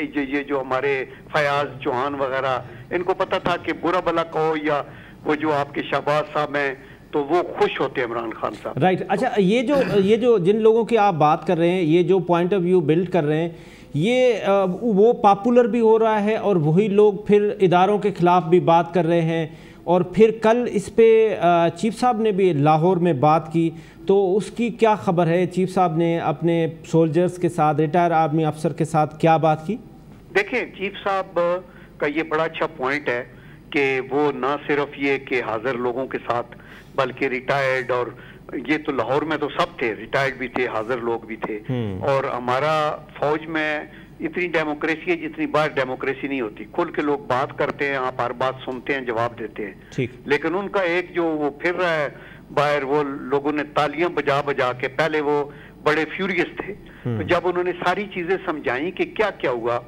یہ جو ہمارے فیاض چوہان وغیرہ, ان کو پتا تھا کہ برا بلا کہو یا وہ جو آپ کے شہباز صاحب ہیں تو وہ خوش ہوتے ہیں عمران خان صاحب. رائٹ. اچھا, یہ جو جن لوگوں کی آپ بات کر رہے ہیں, یہ جو پوائنٹ آف ویو بلڈ کر رہے ہیں, یہ وہ پاپولر بھی ہو رہا ہے, اور وہی لوگ پھر اداروں کے خلاف بھی بات کر رہے ہیں. اور پھر کل اس پہ چیف صاحب نے بھی لاہور میں بات کی, تو اس کی کیا خبر ہے؟ چیف صاحب نے اپنے سولجرز کے ساتھ, ریٹائر آرمی افسر کے ساتھ کیا بات کی؟ دیکھیں چیف صاحب کا یہ بڑا اچھا پوائنٹ ہے کہ وہ نہ صرف یہ کہ حاضر لوگوں کے ساتھ بلکہ ریٹائرڈ, اور یہ تو لاہور میں تو سب تھے, ریٹائرڈ بھی تھے, حاضر لوگ بھی تھے. اور ہمارا فوج میں اتنی ڈیموکریسی ہے جتنی باہر ڈیموکریسی نہیں ہوتی. کھل کے لوگ بات کرتے ہیں, آپ ہر بات سنتے ہیں, جواب دیتے ہیں. لیکن ان کا ایک جو وہ پھر رہا ہے باہر, وہ لوگوں نے تالیاں بجا بجا کے, پہلے وہ بڑے فیوریس تھے, تو جب انہوں نے ساری چیزیں سمجھائیں کہ کیا کیا ہوا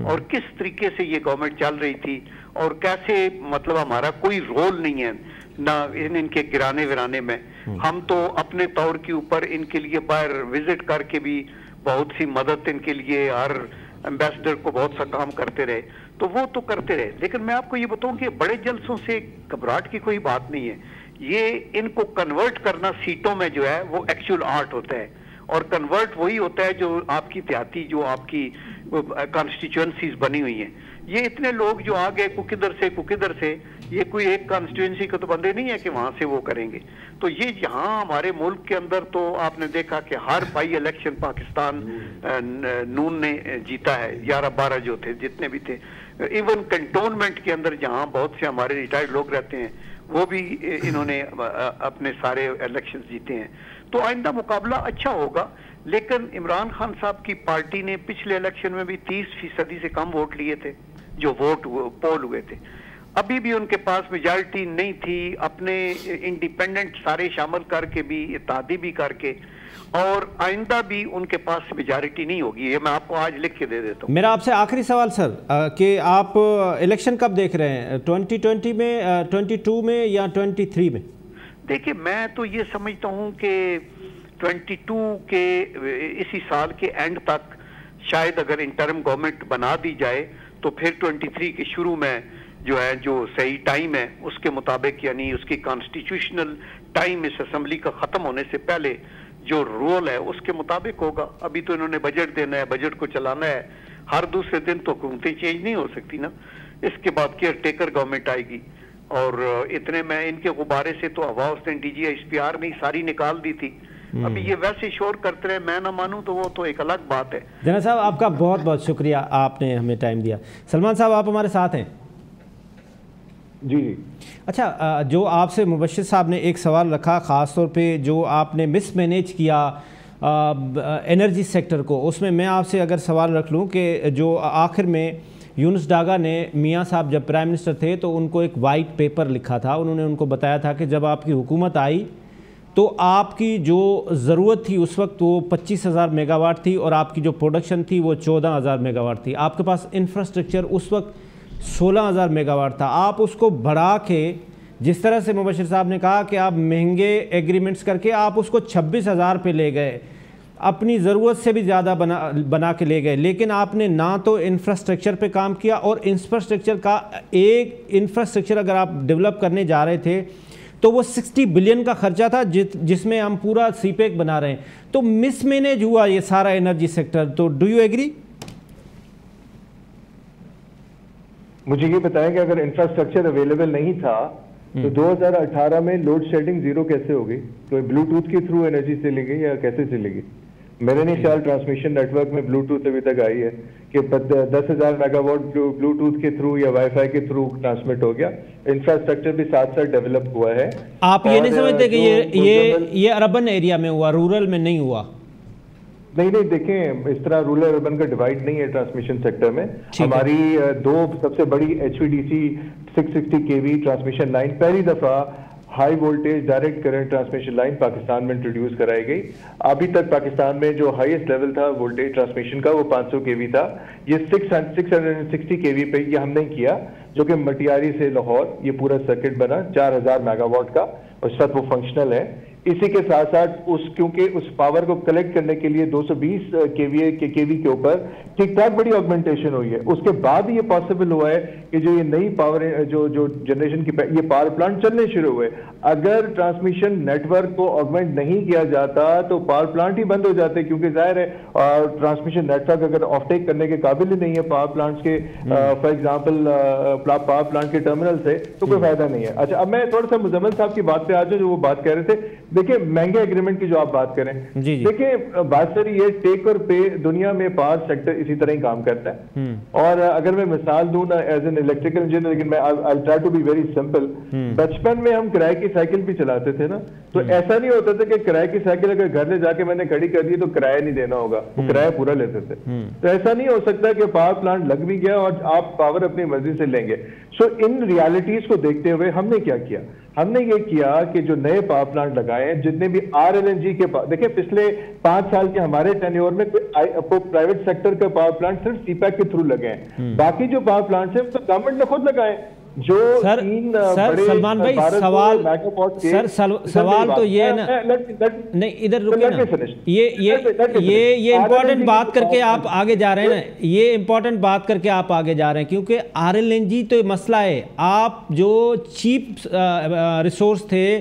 اور کس طریقے سے یہ گورنمنٹ چل رہی تھی, اور کیسے مطلب ہمارا کوئی رول نہیں ہے نہ ان کے گرانے ورانے میں. ہم تو اپنے طور کے اوپر ان کے لیے باہر وزٹ کر کے بھی بہت سی مدد ان کے لیے, ہر ایمبیسڈر کو بہت سا کام کرتے رہے, تو وہ تو کرتے رہے. لیکن میں آپ کو یہ بتاؤں کہ بڑے جلسوں سے گھبراہٹ کی کوئی بات نہیں ہے. یہ ان کو کنورٹ کرنا سیٹوں میں جو ہے وہ ایکچوئل آرٹ ہوتا ہے, اور کنورٹ وہی ہوتا ہے جو آپ کی دیہاتی جو آپ کی کانسٹیچوئنسیز بنی ہوئی ہیں. یہ اتنے لوگ جو آ گئے کدھر سے یہ کوئی ایک کانسٹیچوئنسی کے تو بندے نہیں ہے کہ وہاں سے وہ کریں گے. تو یہ یہاں ہمارے ملک کے اندر تو آپ نے دیکھا کہ ہر بائی الیکشن پاکستان نون نے جیتا ہے, 11-12 جو تھے جتنے بھی تھے. ایون کنٹونمنٹ کے اندر جہاں بہت سے ہمارے ریٹائرڈ لوگ رہتے ہیں وہ بھی انہوں نے اپنے سارے الیکشن جیتے ہیں. تو آئندہ مقابلہ اچھا ہوگا, لیکن عمران خان صاحب کی پارٹی نے پچھلے الیکشن میں بھی 30% سے کم ووٹ لیے تھے جو ووٹ پول ہوئے تھے. ابھی بھی ان کے پاس میجارٹی نہیں تھی, اپنے انڈیپینڈنٹ سارے شامل کر کے بھی, اتحادی بھی کر کے, اور آئندہ بھی ان کے پاس میجارٹی نہیں ہوگی. یہ میں آپ کو آج لکھ کے دے دیتا ہوں. میرا آپ سے آخری سوال سر کہ آپ الیکشن کب دیکھ رہے ہیں, 2020 میں, 22 میں یا 23 میں؟ دیکھیں میں تو یہ سمجھتا ہوں کہ 22 کے اسی سال کے اینڈ تک شاید اگر انٹرم گورنمنٹ بنا دی جائے تو پھر 23 کے شروع میں جو ہے جو صحیح ٹائم ہے اس کے مطابق, یعنی اس کی کانسٹیٹیوشنل ٹائم اس اسمبلی کا ختم ہونے سے پہلے جو رول ہے اس کے مطابق ہوگا. ابھی تو انہوں نے بجٹ دینا ہے, بجٹ کو چلانا ہے, ہر دوسرے دن تو حکومتیں چینج نہیں ہو سکتی نا. اس کے بعد کیئر ٹیکر گورنمنٹ آئے گی, اور اتنے میں ان کے غبارے سے تو ہوا اس نے DG S P R میں ساری نکال دی تھی. ابھی یہ ویسے شور کرتے رہے, میں نہ مانوں تو وہ تو ایک الگ بات ہے. جناب صاحب آپ کا بہت بہت شکریہ, آپ نے ہمیں ٹائم دیا. سلمان صاحب آپ ہمارے ساتھ ہیں؟ جی. اچھا, جو آپ سے مبشر صاحب نے ایک سوال رکھا خاص طور پہ جو آپ نے مس مینیج کیا انرجی سیکٹر کو, اس میں آپ سے اگر سوال رکھ لوں کہ جو آخر میں یونس ڈاگا نے میاں صاحب جب پرائم منسٹر تھے تو ان کو ایک وائٹ پیپر لکھا تھا, انہوں نے ان کو بتایا تھا کہ جب آپ کی حکومت آئی تو آپ کی جو ضرورت تھی اس وقت وہ 25,000 میگا واٹ تھی اور آپ کی جو پروڈکشن تھی وہ 14,000 میگا واٹ تھی. آپ کے پاس انفراسٹرکچر اس وقت 16,000 میگا واٹ تھا. آپ اس کو بڑھا کے جس طرح سے مبشر صاحب نے کہا کہ آپ مہنگے ایگریمنٹس کر کے آپ اس کو 26,000 پہ لے گئے, اپنی ضرورت سے بھی زیادہ بنا کے لے گئے, لیکن آپ نے نہ تو انفراسٹرکچر پہ کام کیا, اور انفراسٹرکچر کا ایک انفراسٹرکچر اگر آپ ڈیولپ کرنے جا رہے تھے تو وہ 60 بلین کا خرچہ تھا جس میں ہم پورا سی پیک بنا رہے ہیں. تو مس مینیج ہوا یہ سارا انرجی سیکٹر. تو ڈو یو ایگری؟ مجھے یہ بتائیں کہ اگر انفراسٹرکچر اویلیبل نہیں تھا تو 2018 میں لوڈ شیڈنگ زیرو کیسے ہوگی؟ تو بلوٹوتھ کے تھرو انرجی چلے گی یا کیسے چلے گی؟ میرے نہیں خیال ٹرانسمیشن نیٹ ورک میں بلوٹوتھ ابھی تک آئی ہے کہ 10,000 میگا واٹ بلوٹوتھ کے تھرو یا وائی فائی کے تھرو ٹرانسمٹ ہو گیا. انفراسٹرکچر بھی ساتھ ساتھ ڈیولپ ہوا ہے. آپ یہ نہیں سمجھتے کہ یہ اربن ایریا میں ہوا, رورل میں نہیں ہوا؟ نہیں دیکھیں, اس طرح رورل اربن کا ڈیوائڈ نہیں ہے ٹرانسمیشن سیکٹر میں. ہماری دو سب سے بڑی H V D C 660 kV transmission line پہلی دفعہ high voltage direct current transmission line Pakistan میں انٹروڈیوس کرائی گئی. ابھی تک پاکستان میں جو ہائیسٹ لیول تھا وولٹیج ٹرانسمیشن کا وہ 500 kV تھا. یہ 660 kV پہ یہ ہم نے کیا, جو کہ مٹیاری سے لاہور یہ پورا سرکٹ بنا 4,000 میگا واٹ کا, اس وقت وہ فنکشنل ہے. اسی کے ساتھ ساتھ کیونکہ اس پاور کو کلیکٹ کرنے کے لیے 220 kV کے اوپر ٹھیک ٹھاک بڑی آگمنٹیشن ہوئی ہے. اس کے بعد یہ پاسبل ہوا ہے کہ جو یہ نئی پاور جو جنریشن کی یہ پاور پلانٹ چلنے شروع ہوئے. اگر ٹرانسمیشن نیٹ ورک کو آگمنٹ نہیں کیا جاتا تو پاور پلانٹ ہی بند ہو جاتے, کیونکہ ظاہر ہے ٹرانسمیشن نیٹ ورک اگر آف ٹیک کرنے کے قابل ہی نہیں ہے پاور پلانٹس کے, فار ایگزامپل پاور پلانٹ کے ٹرمینل سے, تو کوئی فائدہ نہیں ہے. اچھا, اب میں تھوڑا سا مزمل صاحب کی بات پہ آ جاؤں جو وہ بات کہہ رہے تھے. دیکھیں مہنگے ایگریمنٹ کی جو آپ بات کریں, دیکھیں بات سر یہ ٹیک اور پے دنیا میں پاور سیکٹر اسی طرح ہی کام کرتا ہے. اور اگر میں مثال دوں نا ایز این الیکٹریکل انجینئر, لیکن میں I'll try to be very simple. بچپن میں ہم کرائے کی سائیکل بھی چلاتے تھے نا, تو ایسا نہیں ہوتا تھا کہ کرائے کی سائیکل اگر گھر لے جا کے میں نے کھڑی کر دی تو کرایہ نہیں دینا ہوگا, وہ کرایہ پورا لیتے تھے. تو ایسا نہیں ہو سکتا کہ پاور پلانٹ لگ بھی گیا اور آپ پاور اپنی مرضی سے لیں گے. سو ان ریالٹیز کو دیکھتے ہوئے ہم نے کیا کیا, ہم نے یہ کیا کہ جو نئے پاور پلانٹ لگائے ہیں جتنے بھی RLNG کے دیکھیں پچھلے 5 سال کے ہمارے ٹینیور میں پرائیویٹ سیکٹر کا پاور پلانٹ صرف سی پیک کے تھرو لگے ہیں. باقی جو پاور پلانٹس ہیں تو گورنمنٹ نے خود لگائے. جو سر سلمان بھائی سوال تو یہ ہے نا, نہیں ادھر رکے نا, یہ امپورٹنٹ بات کر کے آپ آگے جا رہے ہیں نا, یہ امپورٹنٹ بات کر کے آپ آگے جا رہے ہیں, کیونکہ RLNG تو مسئلہ ہے. آپ جو چیپ ریسورس تھے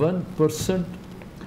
1%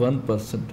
1%,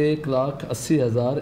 1,80,000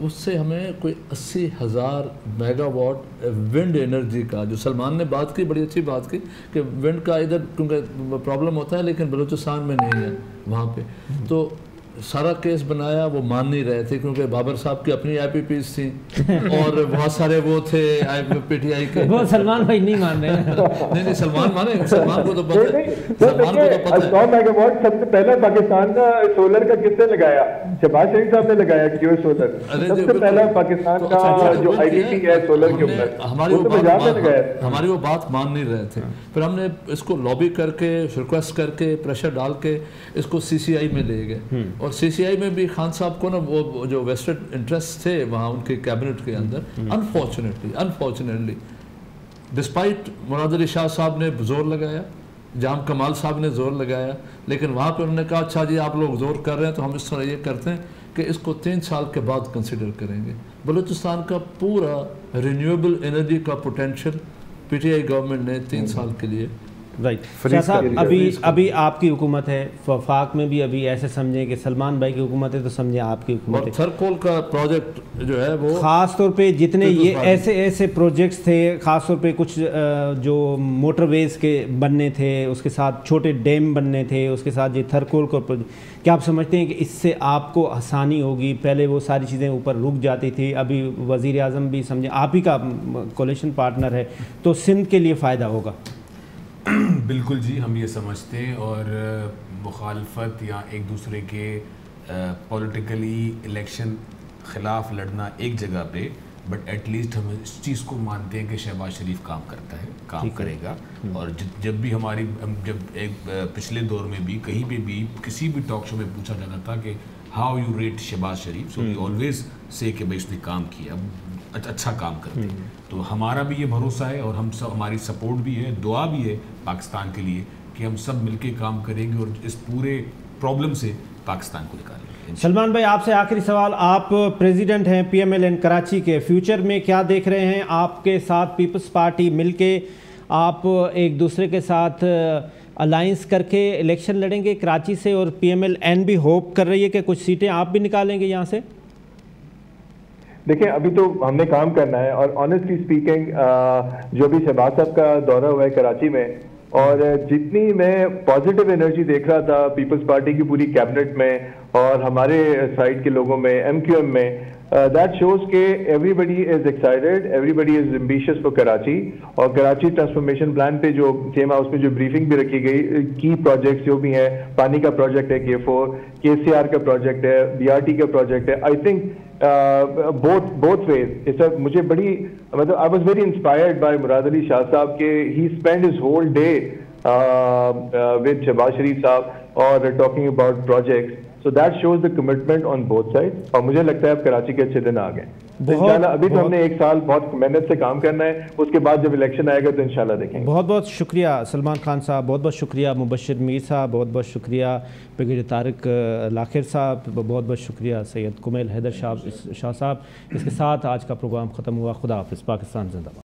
اس سے ہمیں کوئی 80,000 میگا واٹ ونڈ انرجی کا، جو سلمان نے بات کی بڑی اچھی بات کی کہ ونڈ کا ادھر کیونکہ پرابلم ہوتا ہے لیکن بلوچستان میں نہیں ہے وہاں پہ، تو سارا کیس بنایا، وہ مان نہیں رہے تھے کیونکہ بابر صاحب کی اپنی آئی پی پیز تھیں اور بہت سارے وہ تھے پی ٹی آئی کے، وہ سلمان بھائی نہیں مان رہے نہیں سلمان مانے، سلمان کو تو پتہ ہے، سلمان کو تو پتہ ہے 100 میگا واٹ سب سے پہلا پاکستان کا سولر کا کس نے لگایا؟ شہباز شریف صاحب نے لگایا کیو سولر، سب سے پہلا پاکستان کا جو آئی ڈی پی ہے سولر کے اوپر، ہماری وہ بات مان نہیں رہے تھے، پھر ہم نے اس کو لابی کر کے ریکویسٹ کر کے پریشر ڈال کے اس کو سی سی آئی میں لے گئے، اور سی سی آئی میں بھی خان صاحب کو نا وہ جو ویسٹڈ انٹرسٹ تھے وہاں ان کے کیبنٹ کے اندر، انفارچونیٹلی ڈسپائٹ مراد علی شاہ صاحب نے زور لگایا، جام کمال صاحب نے زور لگایا، لیکن وہاں پہ انہوں نے کہا اچھا جی آپ لوگ زور کر رہے ہیں تو ہم اس طرح یہ کرتے ہیں کہ اس کو 3 سال کے بعد کنسیڈر کریں گے۔ بلوچستان کا پورا رینیویبل انرجی کا potential P T I government نے 3 سال کے لیے رائٹ۔ شاہ صاحب ابھی آپ کی حکومت ہے، وفاق میں بھی ابھی ایسے سمجھیں کہ سلمان بھائی کی حکومت ہے تو سمجھیں آپ کی حکومت ہے، اور تھرکول کا پروجیکٹ جو ہے وہ خاص طور پہ جتنے یہ ایسے پروجیکٹس تھے، خاص طور پہ کچھ جو موٹر ویز کے بننے تھے، اس کے ساتھ چھوٹے ڈیم بننے تھے، اس کے ساتھ یہ تھرکول کا پروجیکٹ، کیا آپ سمجھتے ہیں کہ اس سے آپ کو آسانی ہوگی؟ پہلے وہ ساری چیزیں اوپر رک جاتی تھی، ابھی وزیر اعظم بھی سمجھیں آپ ہی کا کولیشن پارٹنر ہے تو سندھ کے لیے فائدہ ہوگا؟ بالکل جی، ہم یہ سمجھتے ہیں، اور مخالفت یا ایک دوسرے کے پولیٹیکلی الیکشن خلاف لڑنا ایک جگہ پہ، بٹ ایٹ لیسٹ ہم اس چیز کو مانتے ہیں کہ شہباز شریف کام کرتا ہے، کام کرے گا، اور جب بھی ہماری جب ایک پچھلے دور میں بھی کہیں پہ بھی کسی بھی ٹاک شو میں پوچھا جاتا تھا کہ how you rate Shahbaz Sharif, so we always say کہ بھائی اس نے کام کیا، اچھا کام کرتے ہیں، تو ہمارا بھی یہ بھروسہ ہے اور ہم سب، ہماری سپورٹ بھی ہے، دعا بھی ہے پاکستان کے لیے کہ ہم سب مل کے کام کریں گے اور اس پورے پرابلم سے پاکستان کو نکالیں گے۔ سلمان بھائی آپ سے آخری سوال، آپ پریزیڈنٹ ہیں PMLN Karachi کے، فیوچر میں کیا دیکھ رہے ہیں؟ آپ کے ساتھ پیپلز پارٹی مل کے آپ ایک دوسرے کے ساتھ الائنس کر کے الیکشن لڑیں گے کراچی سے، اور پی ایم ایل این بھی ہوپ کر رہی ہے کہ کچھ سیٹیں آپ بھی نکالیں گے یہاں سے؟ دیکھیں ابھی تو ہم نے کام کرنا ہے، اور آنیسٹلی اسپیکنگ جو بھی شہباز صاحب کا دورہ ہوا ہے کراچی میں، اور جتنی میں پازیٹیو انرجی دیکھ رہا تھا پیپلز پارٹی کی پوری کیبنٹ میں اور ہمارے سائڈ کے لوگوں میں، ایم کیو ایم میں، دیٹ شوز کہ everybody is excited, everybody is ambitious for Karachi, اور کراچی ٹرانسفارمیشن پلان پہ جو سیم ہاؤس میں جو بریفنگ بھی رکھی گئی، کی پروجیکٹس جو بھی ہیں، پانی کا پروجیکٹ ہے K4، KCR کا پروجیکٹ ہے، BRT کا پروجیکٹ ہے، آئی تھنک both ways. مجھے بڑی مطلب I was very inspired by مراد علی شاہ صاحب کہ he spent his whole day with Shahbaz شریف صاحب اور talking about projects. So that shows the commitment on both sides. اور مجھے لگتا ہے اب کراچی کے اچھے دن آ گئے. انشاءاللہ ابھی تو ہم نے 1 سال بہت محنت سے کام کرنا ہے، اس کے بعد جب الیکشن آئے گا تو انشاءاللہ دیکھیں گے۔ بہت بہت شکریہ سلمان خان صاحب، بہت بہت شکریہ مبشر میر صاحب، بہت بہت شکریہ بریگیڈیئر طارق لاکھر صاحب، بہت بہت شکریہ سید کمیل حیدر شاہ صاحب۔ اس کے ساتھ آج کا پروگرام ختم ہوا۔ خدا حافظ۔ پاکستان زندہ باد۔